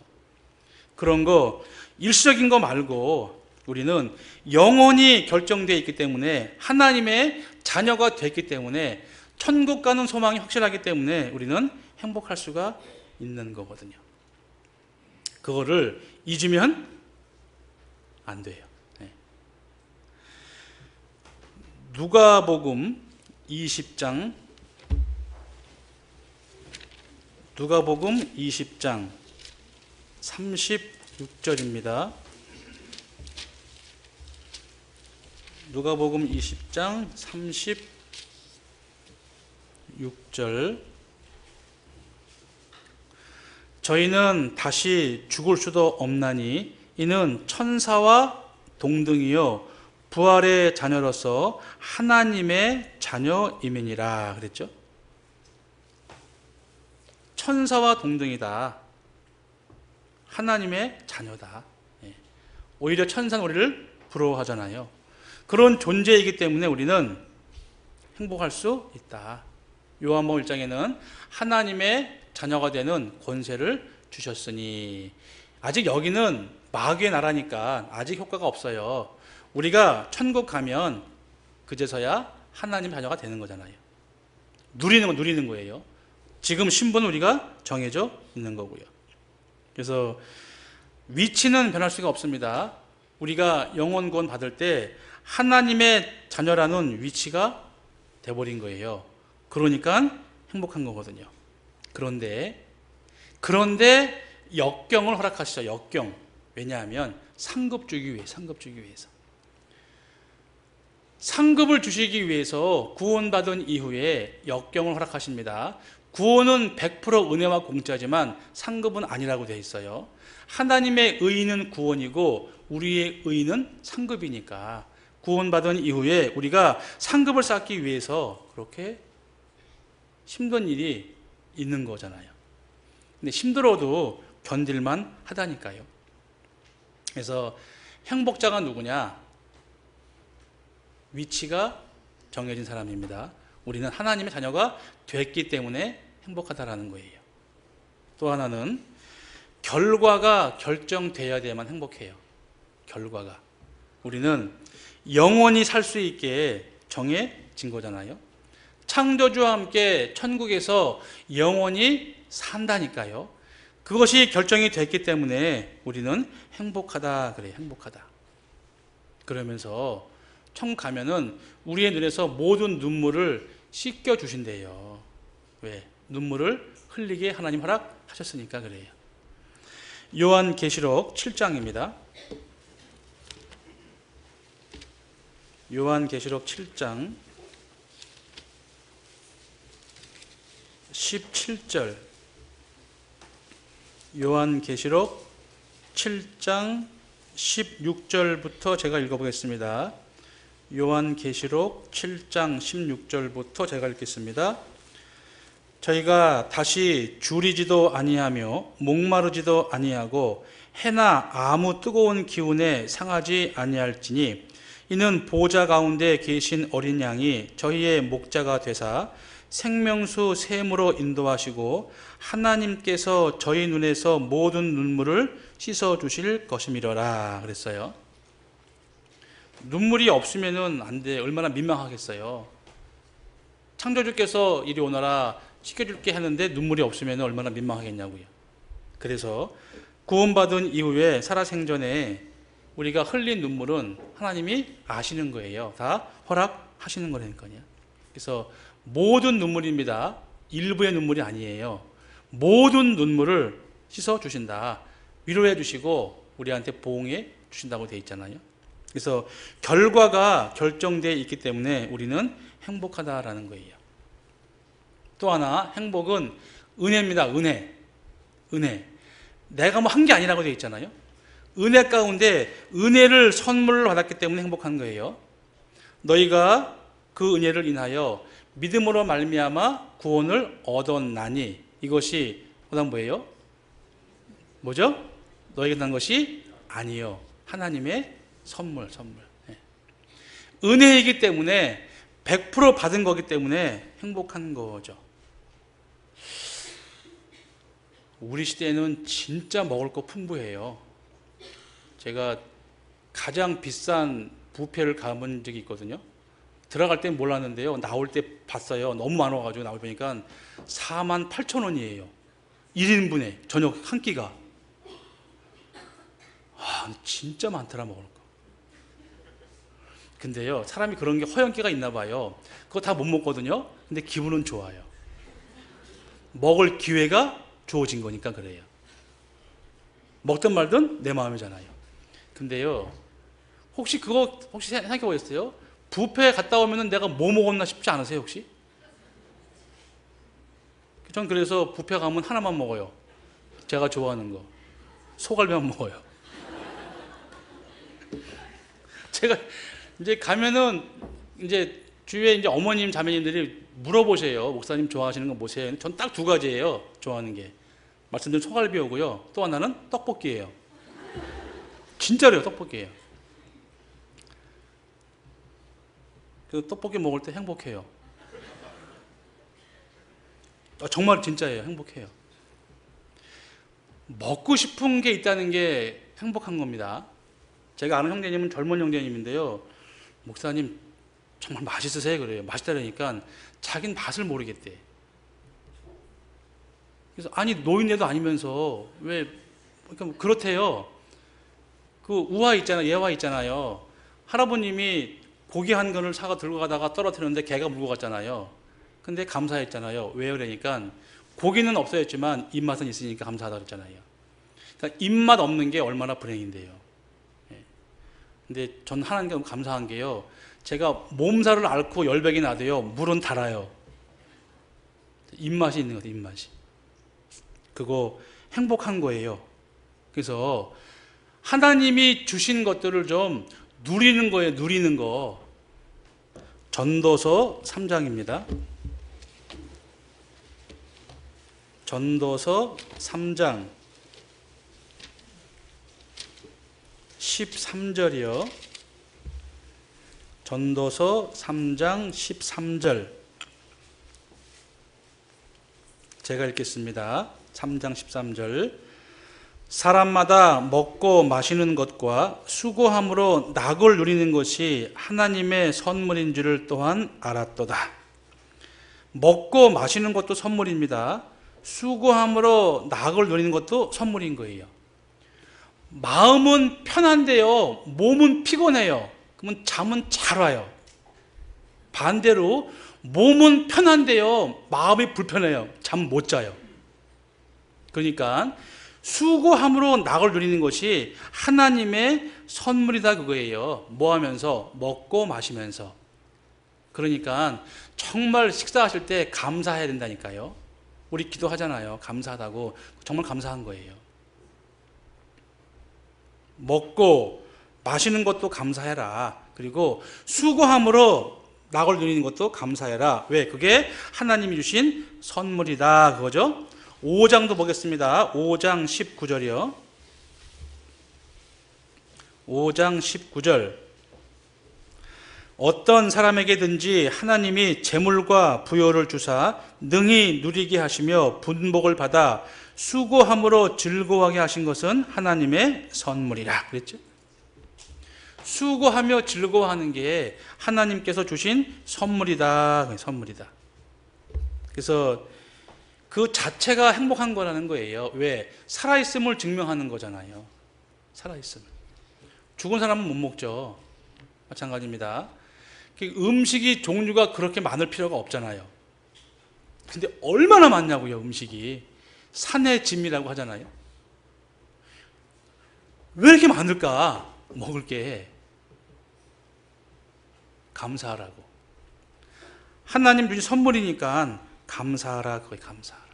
그런 거 일시적인 거 말고 우리는 영원히 결정되어 있기 때문에 하나님의 자녀가 됐기 때문에 천국 가는 소망이 확실하기 때문에 우리는 행복할 수가 있는 거거든요. 그거를 잊으면 안 돼요. 누가복음 20장 30 6절입니다. 누가복음 20장 36절. 저희는 다시 죽을 수도 없나니 이는 천사와 동등이요 부활의 자녀로서 하나님의 자녀임이니라 그랬죠. 천사와 동등이다. 하나님의 자녀다. 오히려 천사는 우리를 부러워하잖아요. 그런 존재이기 때문에 우리는 행복할 수 있다. 요한복음 1장에는 하나님의 자녀가 되는 권세를 주셨으니, 아직 여기는 마귀의 나라니까 아직 효과가 없어요. 우리가 천국 가면 그제서야 하나님 자녀가 되는 거잖아요. 누리는 거예요. 지금 신분은 우리가 정해져 있는 거고요. 그래서 위치는 변할 수가 없습니다. 우리가 영혼 구원 받을 때 하나님의 자녀라는 위치가 돼버린 거예요. 그러니까 행복한 거거든요. 그런데 역경을 허락하시죠. 역경. 왜냐하면 상급 주기 위해서. 상급을 주시기 위해서 구원받은 이후에 역경을 허락하십니다. 구원은 100% 은혜와 공짜지만 상급은 아니라고 되어 있어요. 하나님의 의는 구원이고 우리의 의는 상급이니까 구원받은 이후에 우리가 상급을 쌓기 위해서 그렇게 힘든 일이 있는 거잖아요. 근데 힘들어도 견딜만 하다니까요. 그래서 행복자가 누구냐? 위치가 정해진 사람입니다. 우리는 하나님의 자녀가 됐기 때문에 행복하다라는 거예요. 또 하나는 결과가 결정돼야 돼야만 행복해요. 결과가. 우리는 영원히 살 수 있게 정해진 거잖아요. 창조주와 함께 천국에서 영원히 산다니까요. 그것이 결정이 됐기 때문에 우리는 행복하다 그래요. 행복하다. 그러면서 천국 가면은 우리의 눈에서 모든 눈물을 씻겨 주신대요. 왜? 눈물을 흘리게 하나님 허락하셨으니까 그래요. 요한계시록 7장입니다. 요한계시록 7장 17절. 요한계시록 7장 16절부터 제가 읽어보겠습니다. 요한계시록 7장 16절부터 제가 읽겠습니다. 저희가 다시 줄이지도 아니하며 목마르지도 아니하고 해나 아무 뜨거운 기운에 상하지 아니할지니 이는 보좌 가운데 계신 어린 양이 저희의 목자가 되사 생명수 샘으로 인도하시고 하나님께서 저희 눈에서 모든 눈물을 씻어 주실 것이미러라 그랬어요. 눈물이 없으면은 안 돼. 얼마나 민망하겠어요. 창조주께서 이리 오너라 씻겨줄게 하는데 눈물이 없으면 얼마나 민망하겠냐고요. 그래서 구원받은 이후에 살아생전에 우리가 흘린 눈물은 하나님이 아시는 거예요. 다 허락하시는 거라니까요. 그래서 모든 눈물입니다. 일부의 눈물이 아니에요. 모든 눈물을 씻어 주신다. 위로해 주시고 우리한테 보응해 주신다고 되어 있잖아요. 그래서 결과가 결정되어 있기 때문에 우리는 행복하다라는 거예요. 또 하나, 행복은 은혜입니다. 은혜. 내가 뭐 한 게 아니라고 되어 있잖아요. 은혜 가운데 은혜를 선물로 받았기 때문에 행복한 거예요. 너희가 그 은혜를 인하여 믿음으로 말미암아 구원을 얻었나니 이것이 그다음 뭐예요? 뭐죠? 너희가 난 것이 아니요. 하나님의 선물. 은혜이기 때문에 100% 받은 거기 때문에 행복한 거죠. 우리 시대에는 진짜 먹을 거 풍부해요. 제가 가장 비싼 뷔페를 가본 적이 있거든요. 들어갈 땐 몰랐는데요. 나올 때 봤어요. 너무 많아가지고 나올 보니까 48,000원이에요. 1인분에 저녁 한 끼가. 진짜 많더라 먹을 거. 근데요, 사람이 그런 게 허영기가 있나 봐요. 그거 다 못 먹거든요. 근데 기분은 좋아요. 먹을 기회가 주어진 거니까 그래요. 먹든 말든 내 마음이잖아요. 근데요, 혹시 생각해 보셨어요? 뷔페 갔다 오면은 내가 뭐 먹었나 싶지 않으세요, 혹시? 전 그래서 뷔페 가면 하나만 먹어요. 제가 좋아하는 거. 소갈비만 먹어요. 제가 이제 가면은 이제 주위에 이제 어머님, 자매님들이 물어보세요. 목사님 좋아하시는 거 뭐세요? 전 딱 두 가지예요. 좋아하는 게. 말씀드린 소갈비오고요. 또 하나는 떡볶이예요. 진짜로요, 떡볶이예요. 그 떡볶이 먹을 때 행복해요. 정말 진짜예요. 행복해요. 먹고 싶은 게 있다는 게 행복한 겁니다. 제가 아는 형제님은 젊은 형제님인데요. 목사님 정말 맛있으세요? 그래요. 맛있다니까 자기는 맛을 모르겠대. 그래서 아니 노인네도 아니면서 왜 그러니까 그렇대요. 그 우화 있잖아요. 예화 있잖아요. 할아버님이 고기 한 근을 사가 들고 가다가 떨어뜨렸는데 개가 물고 갔잖아요. 근데 감사했잖아요. 왜요? 그러니까 고기는 없어졌지만 입맛은 있으니까 감사하다고 했잖아요. 그러니까 입맛 없는 게 얼마나 불행인데요. 예. 근데 전 하나님께 감사한 게요. 제가 몸살을 앓고 열백이 나도요. 물은 달아요. 입맛이 있는 것 같아요. 입맛이. 그거 행복한 거예요. 그래서 하나님이 주신 것들을 좀 누리는 거예요. 누리는 거. 전도서 3장입니다. 전도서 3장 13절이요. 전도서 3장 13절. 제가 읽겠습니다. 3장 13절. 사람마다 먹고 마시는 것과 수고함으로 낙을 누리는 것이 하나님의 선물인 줄을 또한 알았도다. 먹고 마시는 것도 선물입니다. 수고함으로 낙을 누리는 것도 선물인 거예요. 마음은 편한데요, 몸은 피곤해요. 그러면 잠은 잘 와요. 반대로 몸은 편한데요, 마음이 불편해요. 잠 못 자요. 그러니까 수고함으로 낙을 누리는 것이 하나님의 선물이다 그거예요. 뭐 하면서? 먹고 마시면서. 그러니까 정말 식사하실 때 감사해야 된다니까요. 우리 기도하잖아요. 감사하다고. 정말 감사한 거예요. 먹고 마시는 것도 감사해라. 그리고 수고함으로 낙을 누리는 것도 감사해라. 왜? 그게 하나님이 주신 선물이다 그거죠. 5장도 보겠습니다. 5장 19절이요. 5장 19절. 어떤 사람에게든지 하나님이 재물과 부요를 주사 능히 누리게 하시며 분복을 받아 수고함으로 즐거워하게 하신 것은 하나님의 선물이라 그랬죠. 수고하며 즐거워하는 게 하나님께서 주신 선물이다. 선물이다. 그래서 그 자체가 행복한 거라는 거예요. 왜? 살아있음을 증명하는 거잖아요. 살아있음. 죽은 사람은 못 먹죠. 마찬가지입니다. 음식이 종류가 그렇게 많을 필요가 없잖아요. 근데 얼마나 많냐고요, 음식이. 산의 짐이라고 하잖아요. 왜 이렇게 많을까? 먹을 게. 감사하라고. 하나님 주신 선물이니까 감사하라. 거의 감사하라.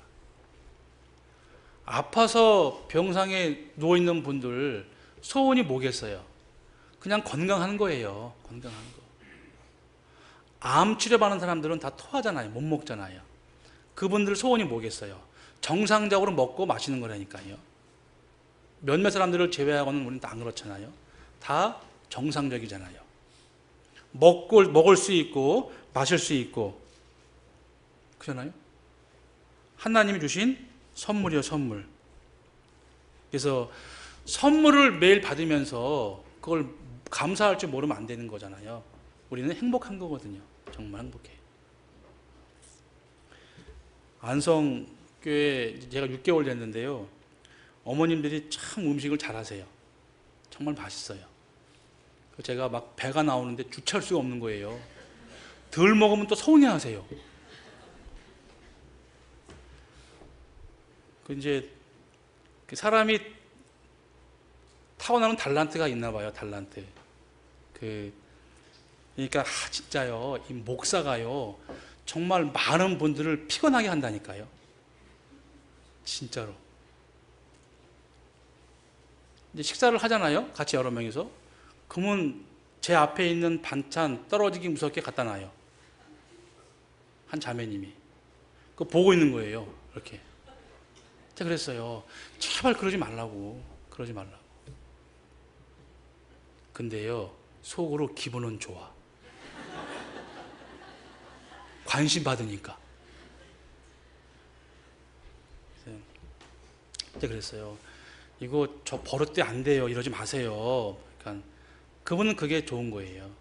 아파서 병상에 누워있는 분들 소원이 뭐겠어요? 그냥 건강한 거예요. 건강한 거. 암 치료받는 사람들은 다 토하잖아요. 못 먹잖아요. 그분들 소원이 뭐겠어요? 정상적으로 먹고 마시는 거라니까요. 몇몇 사람들을 제외하고는 우리는 다 안 그렇잖아요. 다 정상적이잖아요. 먹을 수 있고 마실 수 있고 그렇잖아요. 하나님이 주신 선물이요, 선물. 그래서 선물을 매일 받으면서 그걸 감사할 줄 모르면 안 되는 거잖아요. 우리는 행복한 거거든요. 정말 행복해요. 안성교회 제가 6개월 됐는데요. 어머님들이 참 음식을 잘하세요. 정말 맛있어요. 제가 막 배가 나오는데 주체할 수가 없는 거예요. 덜 먹으면 또 서운해하세요. 이제 사람이 타고나는 달란트가 있나 봐요. 달란트. 그러니까 진짜요. 이 목사가요. 정말 많은 분들을 피곤하게 한다니까요. 진짜로. 이제 식사를 하잖아요. 같이 여러 명이서. 그러면 제 앞에 있는 반찬 떨어지기 무섭게 갖다 놔요. 한 자매님이. 그거 보고 있는 거예요. 이렇게. 제가 그랬어요. 제발 그러지 말라고. 그러지 말라고. 근데요. 속으로 기분은 좋아. 관심 받으니까. 제가 그랬어요. 이거 저 버릇돼 안 돼요. 이러지 마세요. 그러니까 그분은 그게 좋은 거예요.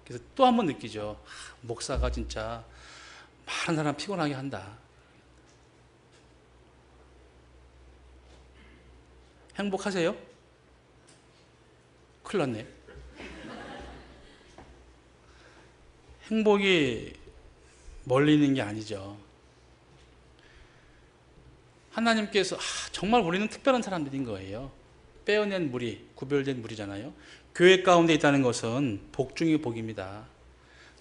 그래서 또 한 번 느끼죠. 목사가 진짜 많은 사람 피곤하게 한다. 행복하세요? 큰일 났네. 행복이 멀리 있는 게 아니죠. 하나님께서 정말 우리는 특별한 사람들인 거예요. 빼어낸 무리, 구별된 무리잖아요. 교회 가운데 있다는 것은 복 중의 복입니다.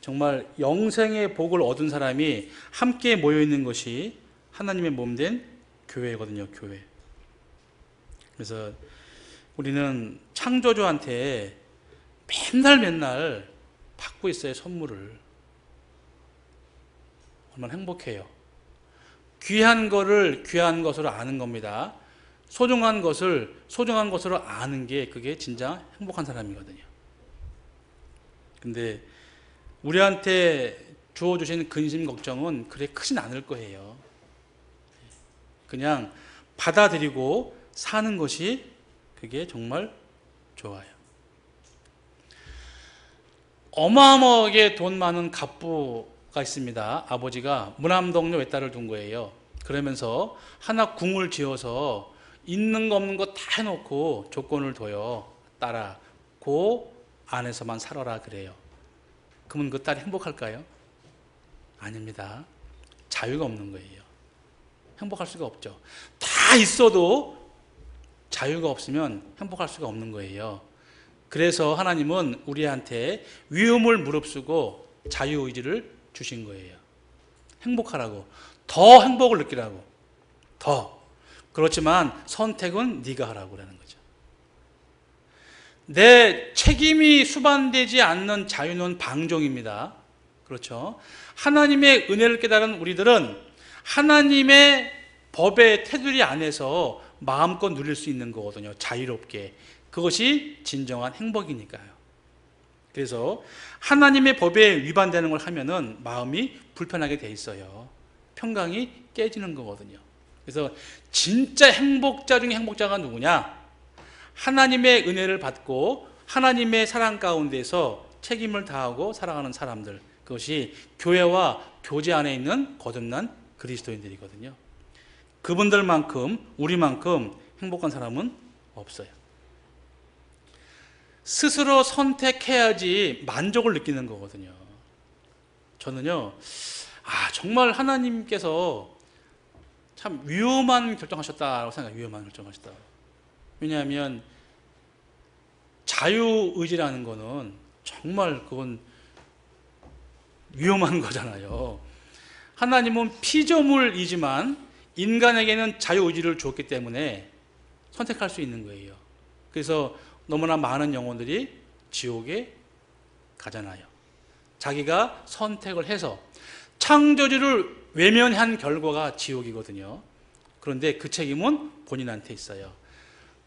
정말 영생의 복을 얻은 사람이 함께 모여 있는 것이 하나님의 몸된 교회거든요. 교회. 그래서 우리는 창조주한테 맨날 받고 있어요. 선물을. 얼마나 행복해요. 귀한 거를 귀한 것으로 아는 겁니다. 소중한 것을 소중한 것으로 아는 게 그게 진짜 행복한 사람이거든요. 근데 우리한테 주어주신 근심 걱정은 그래 크진 않을 거예요. 그냥 받아들이고 사는 것이 그게 정말 좋아요. 어마어마하게 돈 많은 갑부가 있습니다. 아버지가 무남동료 외딸을 둔 거예요. 그러면서 하나 궁을 지어서 있는 거 없는 거 다 해놓고 조건을 둬요. 딸아, 그 안에서만 살아라 그래요. 그러면 그 딸이 행복할까요? 아닙니다. 자유가 없는 거예요. 행복할 수가 없죠. 다 있어도 자유가 없으면 행복할 수가 없는 거예요. 그래서 하나님은 우리한테 위험을 무릅쓰고 자유의지를 주신 거예요. 행복하라고. 더 행복을 느끼라고. 더. 그렇지만 선택은 네가 하라고 하는 거죠. 내 책임이 수반되지 않는 자유는 방종입니다. 그렇죠. 하나님의 은혜를 깨달은 우리들은 하나님의 법의 테두리 안에서 마음껏 누릴 수 있는 거거든요. 자유롭게. 그것이 진정한 행복이니까요. 그래서 하나님의 법에 위반되는 걸 하면은 마음이 불편하게 돼 있어요. 평강이 깨지는 거거든요. 그래서 진짜 행복자 중에 행복자가 누구냐? 하나님의 은혜를 받고 하나님의 사랑 가운데서 책임을 다하고 살아가는 사람들. 그것이 교회와 교제 안에 있는 거듭난 그리스도인들이거든요. 그분들만큼 우리만큼 행복한 사람은 없어요. 스스로 선택해야지 만족을 느끼는 거거든요. 저는요, 정말 하나님께서 참 위험한 결정하셨다고 생각해요. 위험한 결정하셨다. 왜냐하면 자유의지라는 거는 정말 그건 위험한 거잖아요. 하나님은 피조물이지만 인간에게는 자유의지를 주었기 때문에 선택할 수 있는 거예요. 그래서 너무나 많은 영혼들이 지옥에 가잖아요. 자기가 선택을 해서 창조주를 외면한 결과가 지옥이거든요. 그런데 그 책임은 본인한테 있어요.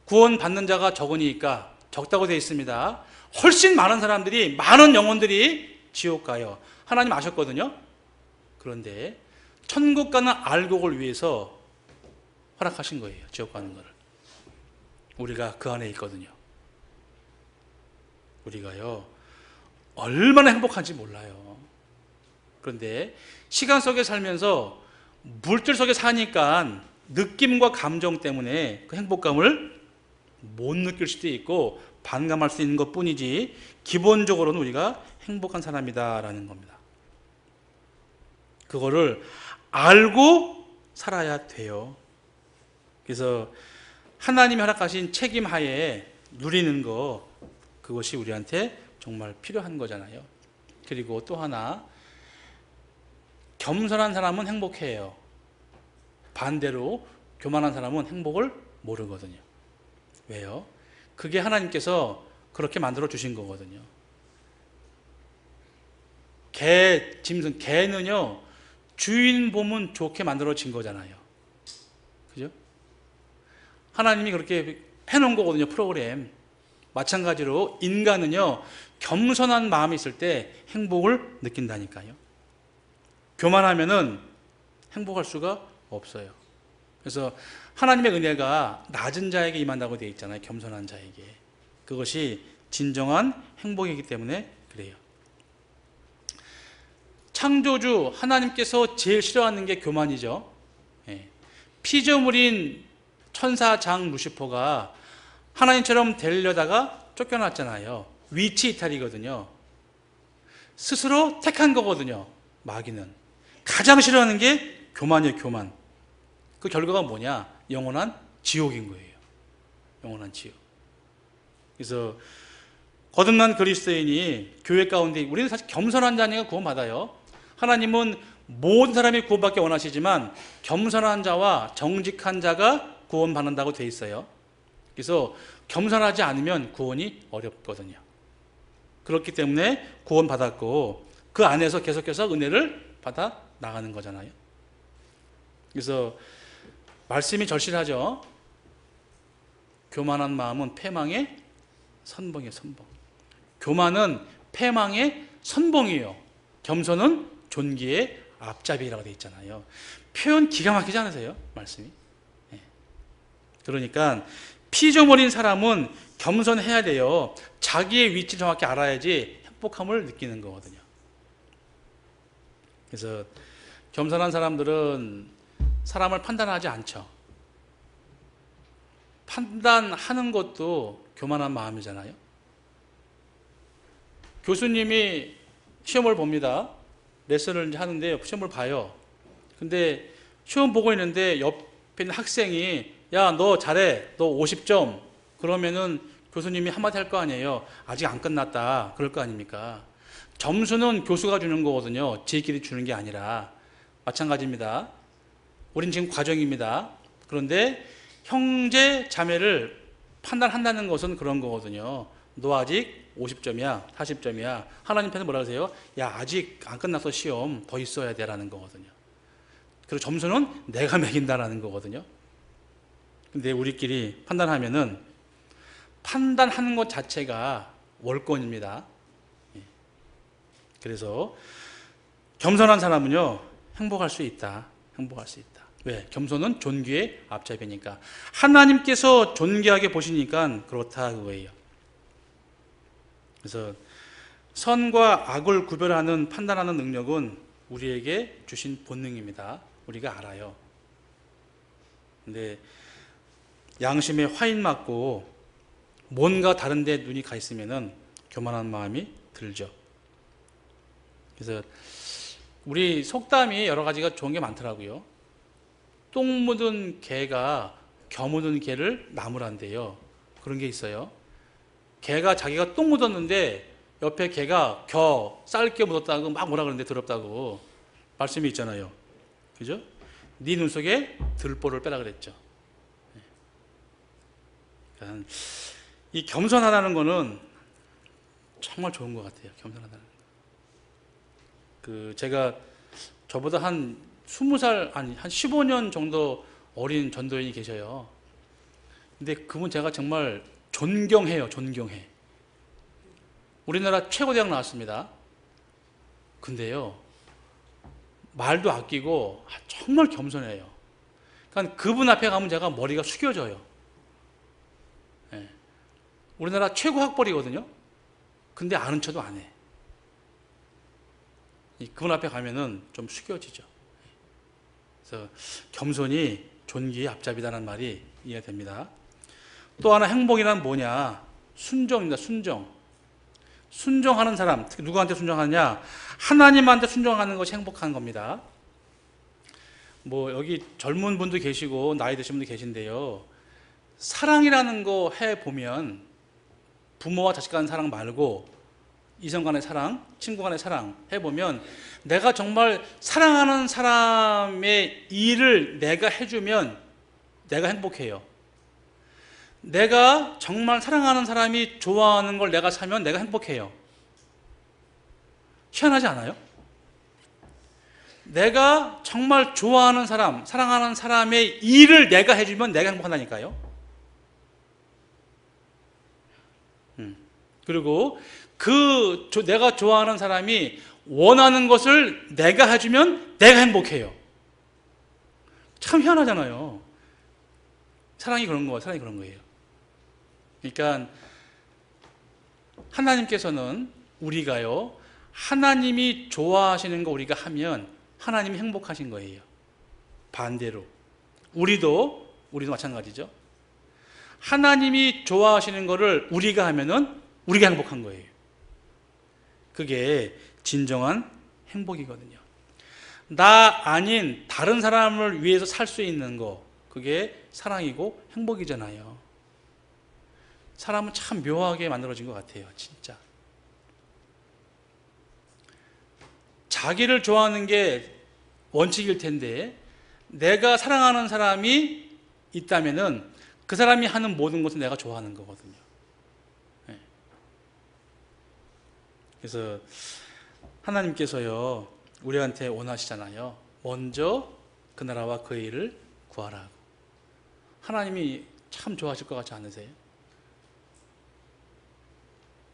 구원받는 자가 적으니까 적다고 되어 있습니다. 훨씬 많은 사람들이, 많은 영혼들이 지옥 가요. 하나님 아셨거든요. 그런데 천국 가는 알곡을 위해서 허락하신 거예요. 지옥 가는 거를. 우리가 그 안에 있거든요. 우리가요, 얼마나 행복한지 몰라요. 그런데 시간 속에 살면서 물질 속에 사니까 느낌과 감정 때문에 그 행복감을 못 느낄 수도 있고 반감할 수 있는 것 뿐이지 기본적으로는 우리가 행복한 사람이다라는 겁니다. 그거를 알고 살아야 돼요. 그래서 하나님이 허락하신 책임 하에 누리는 거, 그것이 우리한테 정말 필요한 거잖아요. 그리고 또 하나, 겸손한 사람은 행복해요. 반대로 교만한 사람은 행복을 모르거든요. 왜요? 그게 하나님께서 그렇게 만들어 주신 거거든요. 짐승, 개는요, 주인 보면 좋게 만들어진 거잖아요. 그죠? 하나님이 그렇게 해놓은 거거든요, 프로그램. 마찬가지로 인간은요, 겸손한 마음이 있을 때 행복을 느낀다니까요. 교만하면은 행복할 수가 없어요. 그래서 하나님의 은혜가 낮은 자에게 임한다고 되어 있잖아요, 겸손한 자에게. 그것이 진정한 행복이기 때문에 그래요. 창조주 하나님께서 제일 싫어하는 게 교만이죠. 피조물인 천사 장 루시퍼가 하나님처럼 되려다가 쫓겨났잖아요. 위치 이탈이거든요. 스스로 택한 거거든요. 마귀는 가장 싫어하는 게 교만이에요. 교만. 그 결과가 뭐냐? 영원한 지옥인 거예요. 영원한 지옥. 그래서 거듭난 그리스도인이 교회 가운데, 우리는 사실 겸손한 자니까 구원받아요. 하나님은 모든 사람이 구원받기 원하시지만 겸손한 자와 정직한 자가 구원받는다고 되어 있어요. 그래서 겸손하지 않으면 구원이 어렵거든요. 그렇기 때문에 구원받았고 그 안에서 계속해서 은혜를 받아 나가는 거잖아요. 그래서 말씀이 절실하죠. 교만한 마음은 패망의 선봉이에요. 선봉. 교만은 패망의 선봉이에요. 겸손은 존귀의 앞잡이라고 되어 있잖아요. 표현 기가 막히지 않으세요? 말씀이. 그러니까 피조물인 사람은 겸손해야 돼요. 자기의 위치를 정확히 알아야지 행복함을 느끼는 거거든요. 그래서 겸손한 사람들은 사람을 판단하지 않죠. 판단하는 것도 교만한 마음이잖아요. 교수님이 시험을 봅니다. 레슨을 이제 하는데 시험을 봐요. 근데 시험 보고 있는데 옆에 있는 학생이 야, 너 잘해. 너 50점. 그러면은 교수님이 한마디 할 거 아니에요. 아직 안 끝났다. 그럴 거 아닙니까? 점수는 교수가 주는 거거든요. 지들끼리 주는 게 아니라. 마찬가지입니다. 우린 지금 과정입니다. 그런데 형제 자매를 판단한다는 것은 그런 거거든요. 너 아직 50점이야, 40점이야. 하나님께서 뭐라 그러세요? 야, 아직 안 끝났어, 시험. 더 있어야 돼라는 거거든요. 그리고 점수는 내가 매긴다라는 거거든요. 근데 우리끼리 판단하면은 판단하는 것 자체가 월권입니다. 그래서 겸손한 사람은요, 행복할 수 있다. 행복할 수 있다. 왜? 겸손은 존귀의 앞잡이니까. 하나님께서 존귀하게 보시니까 그렇다 그거예요. 그래서 선과 악을 구별하는 판단하는 능력은 우리에게 주신 본능입니다. 우리가 알아요. 근데 양심에 화인 맞고 뭔가 다른 데 눈이 가 있으면은 교만한 마음이 들죠. 그래서 우리 속담이 여러 가지가 좋은 게 많더라고요. 똥 묻은 개가 겨 묻은 개를 나무란대요. 그런 게 있어요. 개가 자기가 똥 묻었는데 옆에 개가 겨 쌀게 묻었다고 막 뭐라 그러는데 더럽다고 말씀이 있잖아요. 그죠? 네 눈 속에 들보를 빼라 그랬죠. 그러니까 이 겸손하다는 거는 정말 좋은 것 같아요. 겸손하다는 거. 제가 저보다 한 20살, 아니 한 15년 정도 어린 전도인이 계셔요. 근데 그분 제가 정말 존경해요. 존경해. 우리나라 최고대학 나왔습니다. 근데요, 말도 아끼고 정말 겸손해요. 그러니까 그분 앞에 가면 제가 머리가 숙여져요. 네. 우리나라 최고 학벌이거든요. 근데 아는 척도 안 해. 그분 앞에 가면은 좀 숙여지죠. 그래서 겸손이 존귀의 앞잡이다라는 말이 이해됩니다. 또 하나 행복이란 뭐냐? 순종입니다. 순종. 순종하는 사람, 특히 누구한테 순종하느냐? 하나님한테 순종하는 것이 행복한 겁니다. 뭐 여기 젊은 분도 계시고 나이 드신 분도 계신데요. 사랑이라는 거 해보면 부모와 자식 간의 사랑 말고 이성 간의 사랑, 친구 간의 사랑 해보면 내가 정말 사랑하는 사람의 일을 내가 해주면 내가 행복해요. 내가 정말 사랑하는 사람이 좋아하는 걸 내가 사면 내가 행복해요. 희한하지 않아요? 내가 정말 좋아하는 사람, 사랑하는 사람의 일을 내가 해주면 내가 행복하다니까요. 그리고 내가 좋아하는 사람이 원하는 것을 내가 해주면 내가 행복해요. 참 희한하잖아요. 사랑이 그런 거예요. 그러니까 하나님께서는 우리가요, 하나님이 좋아하시는 거 우리가 하면 하나님이 행복하신 거예요. 반대로 우리도 마찬가지죠. 하나님이 좋아하시는 거를 우리가 하면은 우리가 행복한 거예요. 그게 진정한 행복이거든요. 나 아닌 다른 사람을 위해서 살 수 있는 거, 그게 사랑이고 행복이잖아요. 사람은 참 묘하게 만들어진 것 같아요. 진짜. 자기를 좋아하는 게 원칙일 텐데 내가 사랑하는 사람이 있다면은 그 사람이 하는 모든 것은 내가 좋아하는 거거든요. 네. 그래서 하나님께서요, 우리한테 원하시잖아요. 먼저 그 나라와 그 일을 구하라고. 하나님이 참 좋아하실 것 같지 않으세요?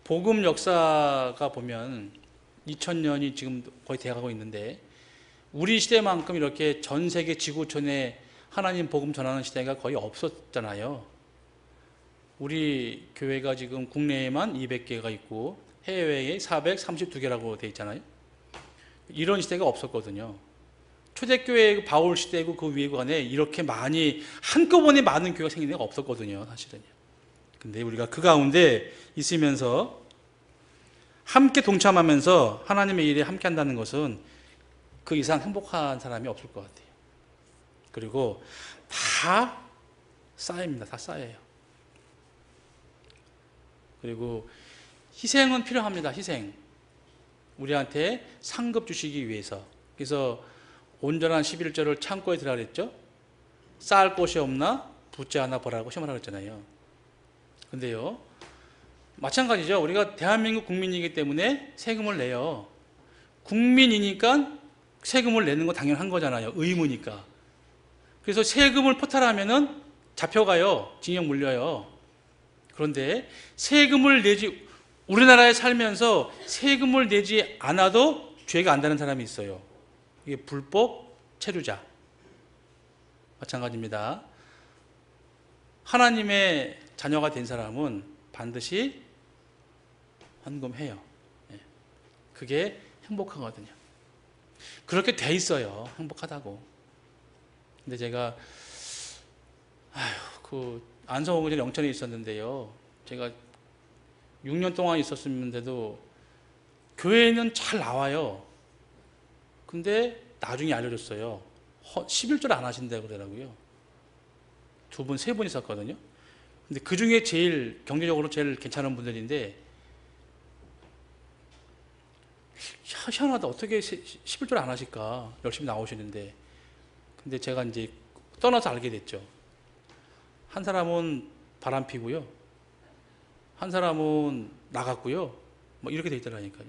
복음 역사가 보면 2000년이 지금 거의 돼가고 있는데 우리 시대만큼 이렇게 전 세계 지구촌에 하나님 복음 전하는 시대가 거의 없었잖아요. 우리 교회가 지금 국내에만 200개가 있고 해외에 432개라고 돼 있잖아요. 이런 시대가 없었거든요. 초대교회 바울 시대고 그 위에 관에 이렇게 많이 한꺼번에 많은 교회가 생긴 데가 없었거든요. 사실은요. 근데 우리가 그 가운데 있으면서 함께 동참하면서 하나님의 일에 함께 한다는 것은 그 이상 행복한 사람이 없을 것 같아요. 그리고 다 쌓입니다. 다 쌓여요. 그리고 희생은 필요합니다. 희생. 우리한테 상급 주시기 위해서. 그래서 온전한 11절을 창고에 들으라 그랬죠. 쌓을 곳이 없나 붓지 않아 보라고 시험하라 그랬잖아요. 근데요, 마찬가지죠. 우리가 대한민국 국민이기 때문에 세금을 내요. 국민이니까 세금을 내는 거 당연한 거잖아요. 의무니까. 그래서 세금을 포탈하면은 잡혀가요. 징역 물려요. 그런데 세금을 내지, 우리나라에 살면서 세금을 내지 않아도 죄가 안 되는 사람이 있어요. 이게 불법 체류자. 마찬가지입니다. 하나님의 자녀가 된 사람은 반드시 헌금해요. 그게 행복하거든요. 그렇게 돼 있어요. 행복하다고. 근데 제가 안성호구전 영천에 있었는데요. 제가 6년 동안 있었는데도 교회는 잘 나와요. 근데 나중에 알려줬어요. 11절 안 하신다고 그러더라고요. 2분, 3분 있었거든요. 근데 그 중에 제일 경제적으로 제일 괜찮은 분들인데 희한하다. 어떻게 11절 안 하실까? 열심히 나오시는데. 근데 제가 이제 떠나서 알게 됐죠. 한 사람은 바람 피고요. 한 사람은 나갔고요. 뭐 이렇게 돼 있더라니까요.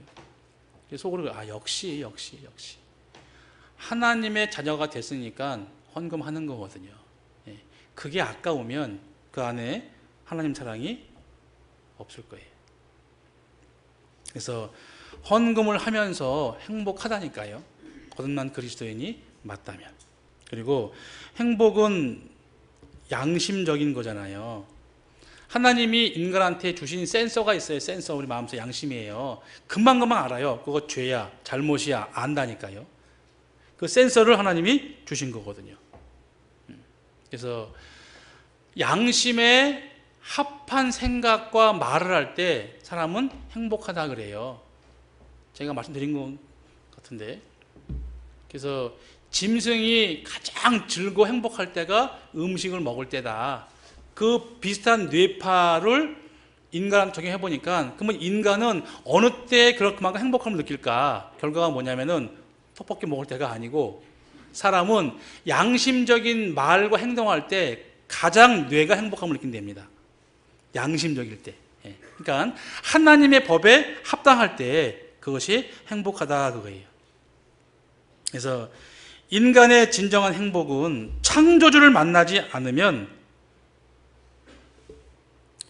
속으로 역시 하나님의 자녀가 됐으니까 헌금하는 거거든요. 그게 아까우면 그 안에 하나님 사랑이 없을 거예요. 그래서 헌금을 하면서 행복하다니까요. 거듭난 그리스도인이 맞다면. 그리고 행복은 양심적인 거잖아요. 하나님이 인간한테 주신 센서가 있어요. 센서, 우리 마음속 양심이에요. 금방금방 알아요. 그거 죄야, 잘못이야, 안다니까요. 그 센서를 하나님이 주신 거거든요. 그래서 양심에 합한 생각과 말을 할 때 사람은 행복하다 그래요. 제가 말씀드린 것 같은데. 그래서 짐승이 가장 즐거워 행복할 때가 음식을 먹을 때다. 그 그 비슷한 뇌파를 인간한테 적용해 보니까 그러면 인간은 어느 때 그만큼 행복함을 느낄까? 결과가 뭐냐면은 떡볶이 먹을 때가 아니고 사람은 양심적인 말과 행동할 때 가장 뇌가 행복함을 느낀답니다. 양심적일 때. 예. 그러니까 하나님의 법에 합당할 때 그것이 행복하다 그거예요. 그래서 인간의 진정한 행복은 창조주를 만나지 않으면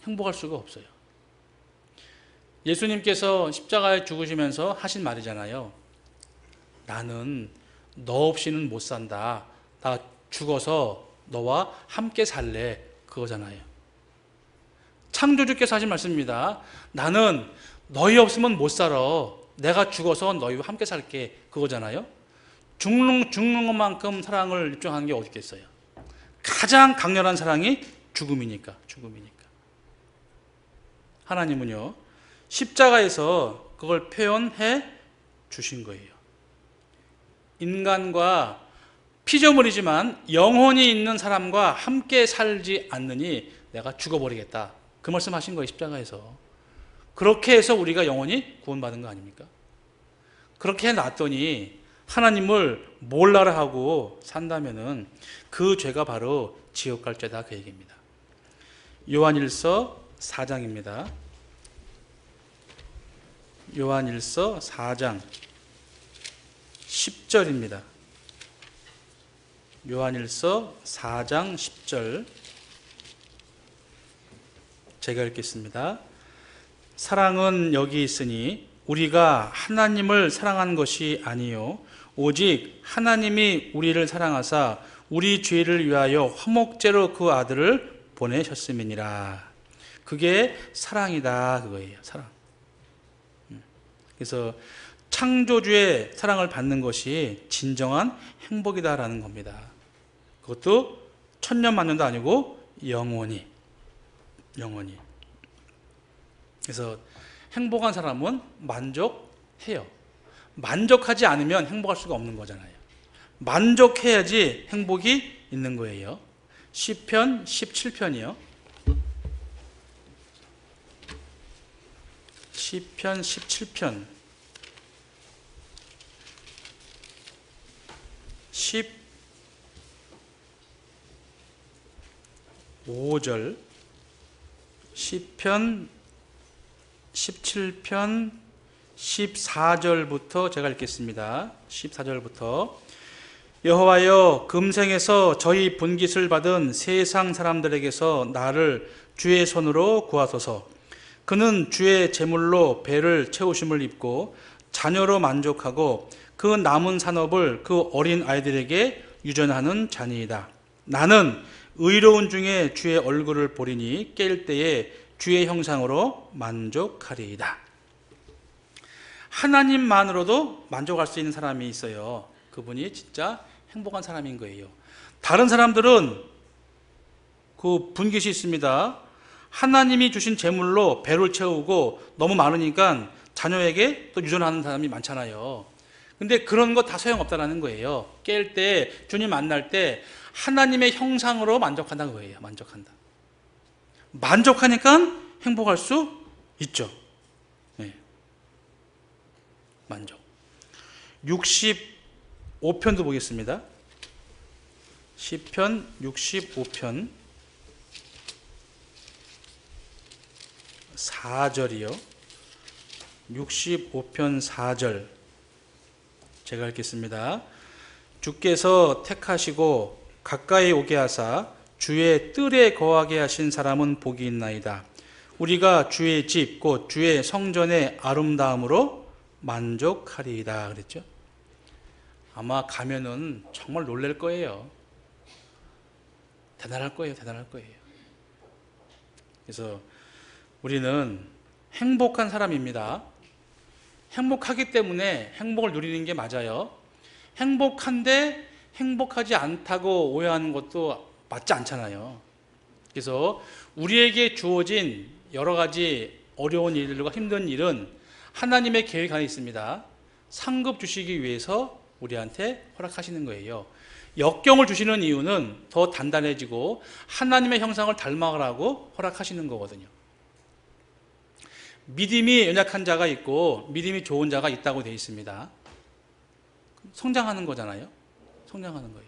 행복할 수가 없어요. 예수님께서 십자가에 죽으시면서 하신 말이잖아요. 나는 너 없이는 못 산다. 나 죽어서 너와 함께 살래. 그거잖아요. 창조주께서 하신 말씀입니다. 나는 너희 없으면 못 살아. 내가 죽어서 너희와 함께 살게. 그거잖아요. 죽는 것만큼 사랑을 입증하는 게 어디 있겠어요. 가장 강렬한 사랑이 죽음이니까. 하나님은요, 십자가에서 그걸 표현해 주신 거예요. 인간과 피조물이지만 영혼이 있는 사람과 함께 살지 않느니 내가 죽어버리겠다. 그 말씀 하신 거예요, 십자가에서. 그렇게 해서 우리가 영원히 구원받은 거 아닙니까? 그렇게 해놨더니 하나님을 몰라라 하고 산다면은 그 죄가 바로 지옥 갈 죄다 그 얘기입니다. 요한일서 4장입니다. 요한일서 4장 10절입니다. 요한일서 4장 10절 제가 읽겠습니다. 사랑은 여기 있으니 우리가 하나님을 사랑한 것이 아니요 오직 하나님이 우리를 사랑하사 우리 죄를 위하여 화목제로 그 아들을 보내셨음이니라. 그게 사랑이다 그거예요. 사랑. 그래서 창조주의 사랑을 받는 것이 진정한 행복이다라는 겁니다. 그것도 천년만년도 아니고 영원히. 그래서 행복한 사람은 만족해요. 만족하지 않으면 행복할 수가 없는 거잖아요. 만족해야지 행복이 있는 거예요. 시편 17편이요. 시편 17편 15절 시편 17편 14절부터 제가 읽겠습니다. 14절부터 여호와여 금생에서 저희 분깃을 받은 세상 사람들에게서 나를 주의 손으로 구하소서. 그는 주의 제물로 배를 채우심을 입고 자녀로 만족하고 그 남은 산업을 그 어린 아이들에게 유전하는 자니이다. 나는 의로운 중에 주의 얼굴을 보리니 깰 때에 주의 형상으로 만족하리이다. 하나님만으로도 만족할 수 있는 사람이 있어요. 그분이 진짜 행복한 사람인 거예요. 다른 사람들은 그 분깃이 있습니다. 하나님이 주신 재물로 배를 채우고 너무 많으니까 자녀에게 또 유전하는 사람이 많잖아요. 근데 그런 거 다 소용없다라는 거예요. 깰 때, 주님 만날 때 하나님의 형상으로 만족한다는 거예요. 만족하니까 행복할 수 있죠. 네. 만족. 65편도 보겠습니다. 시편 65편 4절이요. 65편 4절 제가 읽겠습니다. 주께서 택하시고 가까이 오게 하사 주의 뜰에 거하게 하신 사람은 복이 있나이다. 우리가 주의 집 곧 주의 성전의 아름다움으로 만족하리이다 그랬죠. 아마 가면은 정말 놀랄 거예요. 대단할 거예요. 그래서 우리는 행복한 사람입니다. 행복하기 때문에 행복을 누리는 게 맞아요. 행복한데 행복하지 않다고 오해하는 것도 맞지 않잖아요. 그래서 우리에게 주어진 여러 가지 어려운 일들과 힘든 일은 하나님의 계획 안에 있습니다. 상급 주시기 위해서 우리한테 허락하시는 거예요. 역경을 주시는 이유는 더 단단해지고 하나님의 형상을 닮아가라고 허락하시는 거거든요. 믿음이 연약한 자가 있고 믿음이 좋은 자가 있다고 되어 있습니다. 성장하는 거잖아요. 성장하는 거예요.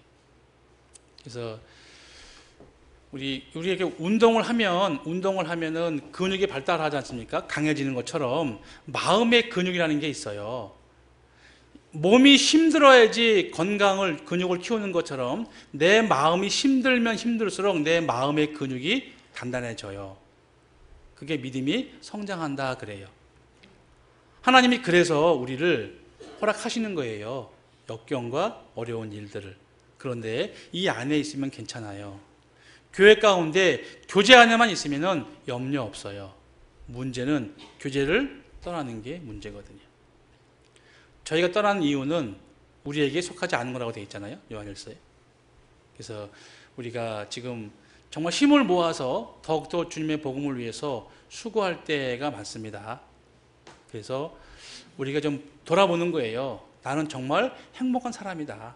그래서 우리에게 운동을 하면은 근육이 발달하지 않습니까? 강해지는 것처럼 마음의 근육이라는 게 있어요. 몸이 힘들어야지 근육을 키우는 것처럼 내 마음이 힘들면 힘들수록 내 마음의 근육이 단단해져요. 그게 믿음이 성장한다 그래요. 하나님이 그래서 우리를 허락하시는 거예요. 역경과 어려운 일들을. 그런데 이 안에 있으면 괜찮아요. 교회 가운데 교제 안에만 있으면 염려 없어요. 문제는 교제를 떠나는 게 문제거든요. 저희가 떠나는 이유는 우리에게 속하지 않은 거라고 되어 있잖아요. 요한일서에. 그래서 우리가 지금 정말 힘을 모아서 더욱더 주님의 복음을 위해서 수고할 때가 많습니다. 그래서 우리가 좀 돌아보는 거예요. 나는 정말 행복한 사람이다.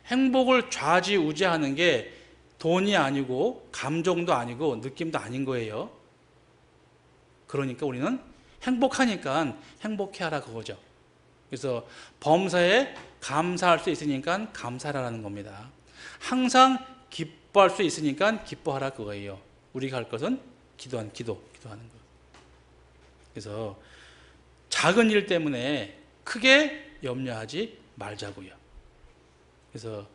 행복을 좌지우지하는 게 돈이 아니고 감정도 아니고 느낌도 아닌 거예요. 그러니까 우리는 행복하니까 행복해하라 그거죠. 그래서 범사에 감사할 수 있으니까 감사하라는 겁니다. 항상 기뻐할 수 있으니까 기뻐하라 그거예요. 우리가 할 것은 기도하는 거예요. 그래서 작은 일 때문에 크게 염려하지 말자고요. 그래서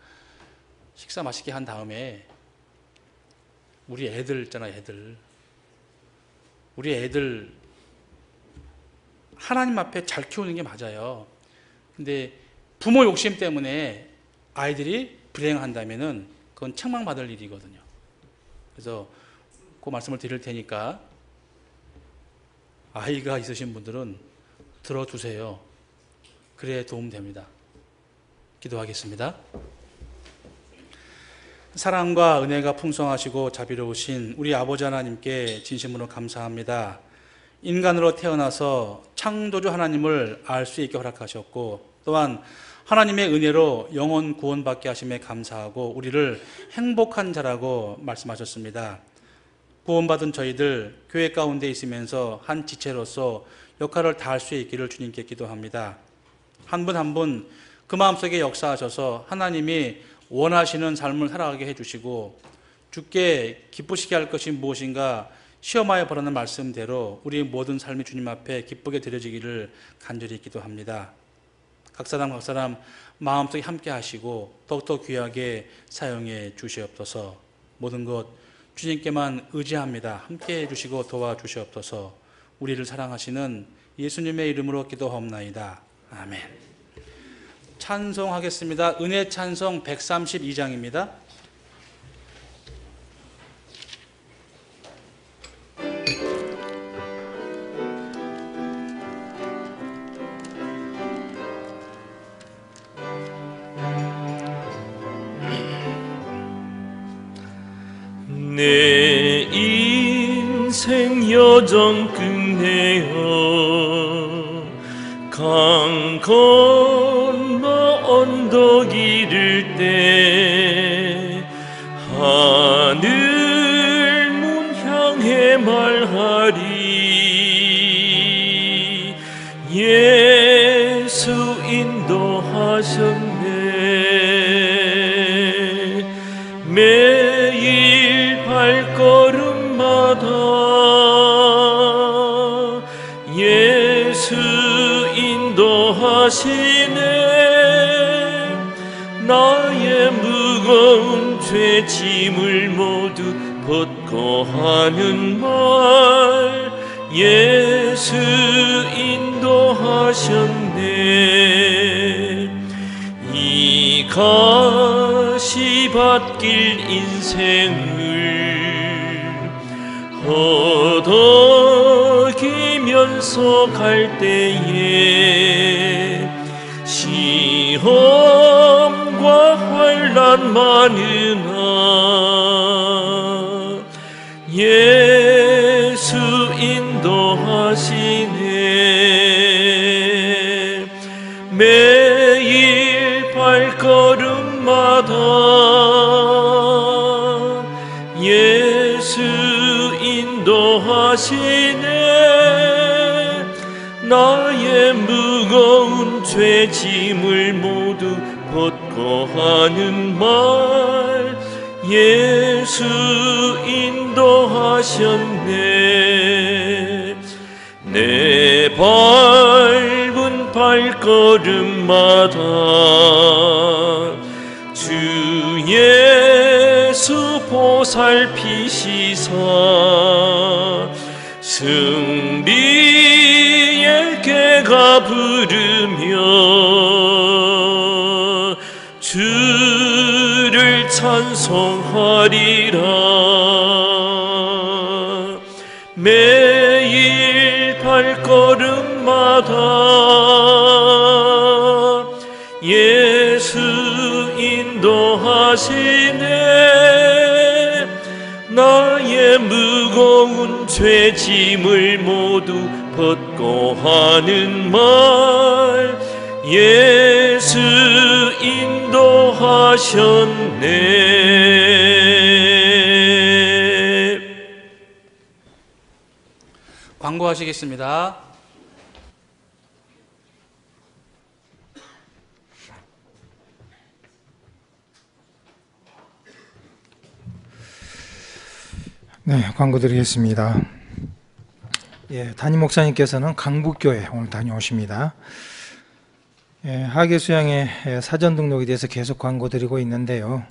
식사 맛있게 한 다음에 우리 애들 있잖아요. 우리 애들 하나님 앞에 잘 키우는 게 맞아요. 근데 부모 욕심 때문에 아이들이 불행한다면은 그건 책망받을 일이거든요. 그래서 그 말씀을 드릴 테니까 아이가 있으신 분들은 들어주세요. 그래야 도움됩니다. 기도하겠습니다. 사랑과 은혜가 풍성하시고 자비로우신 우리 아버지 하나님께 진심으로 감사합니다. 인간으로 태어나서 창조주 하나님을 알 수 있게 허락하셨고 또한 하나님의 은혜로 영혼 구원받게 하심에 감사하고 우리를 행복한 자라고 말씀하셨습니다. 구원받은 저희들 교회 가운데 있으면서 한 지체로서 역할을 다할 수 있기를 주님께 기도합니다. 한 분 한 분 그 마음속에 역사하셔서 하나님이 원하시는 삶을 살아가게 해주시고 주께 기쁘시게 할 것이 무엇인가 시험하여 보라는 말씀대로 우리의 모든 삶이 주님 앞에 기쁘게 드려지기를 간절히 기도합니다. 각 사람 마음속에 함께 하시고 더욱더 귀하게 사용해 주시옵소서. 모든 것 주님께만 의지합니다. 함께 해주시고 도와주시옵소서. 우리를 사랑하시는 예수님의 이름으로 기도하옵나이다. 아멘. 찬송하겠습니다. 은혜 찬송 132장입니다. 내 인생 여정 끝내어 강 건너 언덕 이를 때 하늘 문 향해 말하리 예수 인도하셨네 매일 발걸음마다 예수 인도하시네 나의 무거운 죄 짐을 모두 벗고 하는 말 예수 인도하셨네 이 가시밭길 인생을 허덕이면서 갈 때에 시험과 환난 많으나 예수 인도하시네 매일 발걸음마다 인도하시네. 나의 무거운 죄짐을 모두 벗고 하는 말 예수 인도하셨네. 내 밟은 발걸음마다 주 예수 보살피시사 승리의 개가 부르며 주를 찬송하리라. 매일 발걸음마다 예수 인도하시네. 나의 무거운 죄짐을 모두 벗고 하는 말 예수 인도하셨네. 광고하시겠습니다. 네, 광고 드리겠습니다. 예, 담임 목사님께서는 강북교회 오늘 다녀오십니다. 예, 하계수양의 사전 등록에 대해서 계속 광고 드리고 있는데요.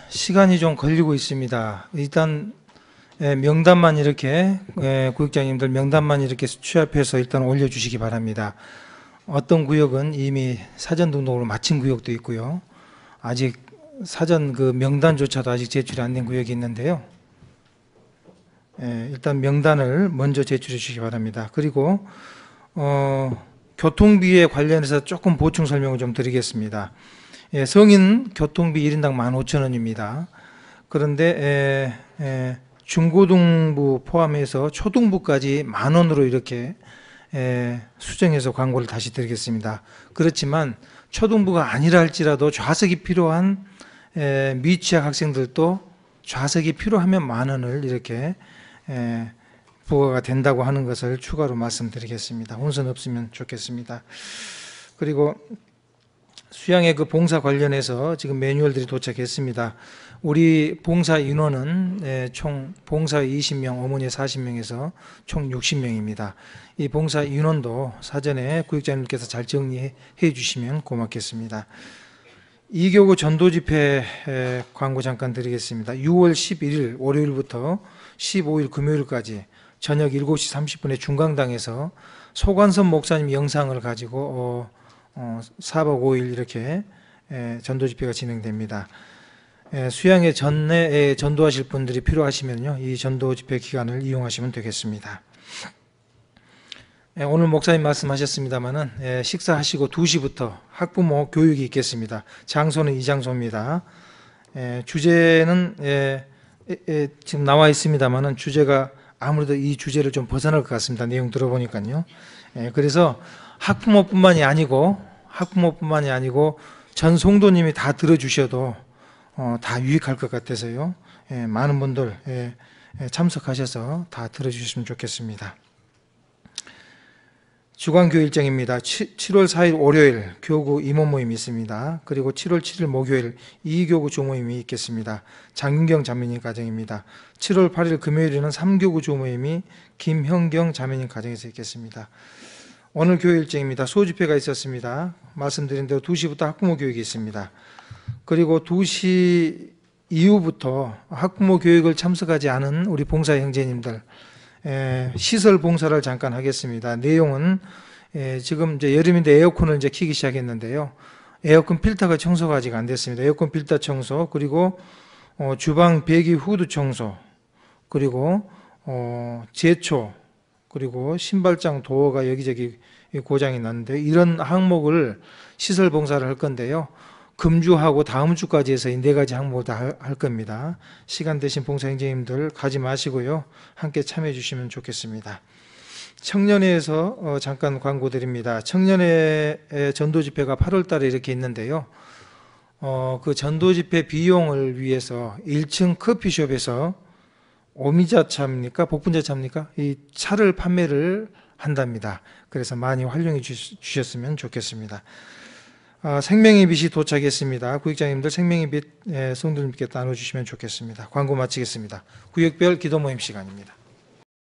시간이 좀 걸리고 있습니다. 일단 명단만 이렇게 구역장님들 명단만 이렇게 취합해서 일단 올려주시기 바랍니다. 어떤 구역은 이미 사전 등록으로 마친 구역도 있고요. 아직 사전 그 명단조차도 아직 제출이 안 된 구역이 있는데요. 일단 명단을 먼저 제출해 주시기 바랍니다. 그리고 교통비에 관련해서 조금 보충 설명을 좀 드리겠습니다. 성인 교통비 1인당 15,000원입니다. 그런데 중고등부 포함해서 초등부까지 10,000원으로 이렇게 수정해서 광고를 다시 드리겠습니다. 그렇지만 초등부가 아니라 할지라도 좌석이 필요한 미취학 학생들도 좌석이 필요하면 10,000원을 이렇게 부과가 된다고 하는 것을 추가로 말씀드리겠습니다. 혼선 없으면 좋겠습니다. 그리고 수양의 그 봉사 관련해서 지금 매뉴얼들이 도착했습니다. 우리 봉사 인원은 총 봉사 20명, 어머니 40명에서 총 60명입니다. 이 봉사 인원도 사전에 구역장님께서 잘 정리해 주시면 고맙겠습니다. 이교구 전도집회 광고 잠깐 드리겠습니다. 6월 11일 월요일부터 15일 금요일까지 저녁 7시 30분에 중강당에서 소관섭 목사님 영상을 가지고 4박 5일 이렇게 전도집회가 진행됩니다. 수양회 전내에 전도하실 분들이 필요하시면요, 이 전도집회 기간을 이용하시면 되겠습니다. 오늘 목사님 말씀하셨습니다마는 식사하시고 2시부터 학부모 교육이 있겠습니다. 장소는 이 장소입니다. 주제는 지금 나와 있습니다마는 주제가 아무래도 이 주제를 좀 벗어날 것 같습니다. 내용 들어보니까요. 그래서 학부모뿐만이 아니고 전 성도님이 다 들어주셔도 다 유익할 것 같아서요. 많은 분들 참석하셔서 다 들어주시면 좋겠습니다. 주간교회 일정입니다. 7월 4일 월요일 교구 임원 모임이 있습니다. 그리고 7월 7일 목요일 이교구 조모임이 있겠습니다. 장윤경 자매님 가정입니다. 7월 8일 금요일에는 3교구 조모임이 김형경 자매님 가정에서 있겠습니다. 오늘 교회 일정입니다. 소집회가 있었습니다. 말씀드린 대로 2시부터 학부모 교육이 있습니다. 그리고 2시 이후부터 학부모 교육을 참석하지 않은 우리 봉사 형제님들 시설 봉사를 잠깐 하겠습니다. 내용은 지금 이제 여름인데 에어컨을 이제 켜기 시작했는데요. 에어컨 필터가 청소가 아직 안 됐습니다. 에어컨 필터 청소, 그리고 주방 배기 후드 청소, 그리고 제초, 그리고 신발장 도어가 여기저기 고장이 났는데 이런 항목을 시설 봉사를 할 건데요. 금주하고 다음 주까지 해서 이 4가지 항목을 다 할 겁니다. 시간 되신 봉사 형제님들 가지 마시고요. 함께 참여해 주시면 좋겠습니다. 청년회에서 잠깐 광고 드립니다. 청년회 전도 집회가 8월 달에 이렇게 있는데요. 그 전도 집회 비용을 위해서 1층 커피숍에서 오미자차입니까? 복분자차입니까? 이 차를 판매를 한답니다. 그래서 많이 활용해 주셨으면 좋겠습니다. 생명의 빛이 도착했습니다. 구역장님들 생명의 빛 성도님께 나눠주시면 좋겠습니다. 광고 마치겠습니다. 구역별 기도 모임 시간입니다.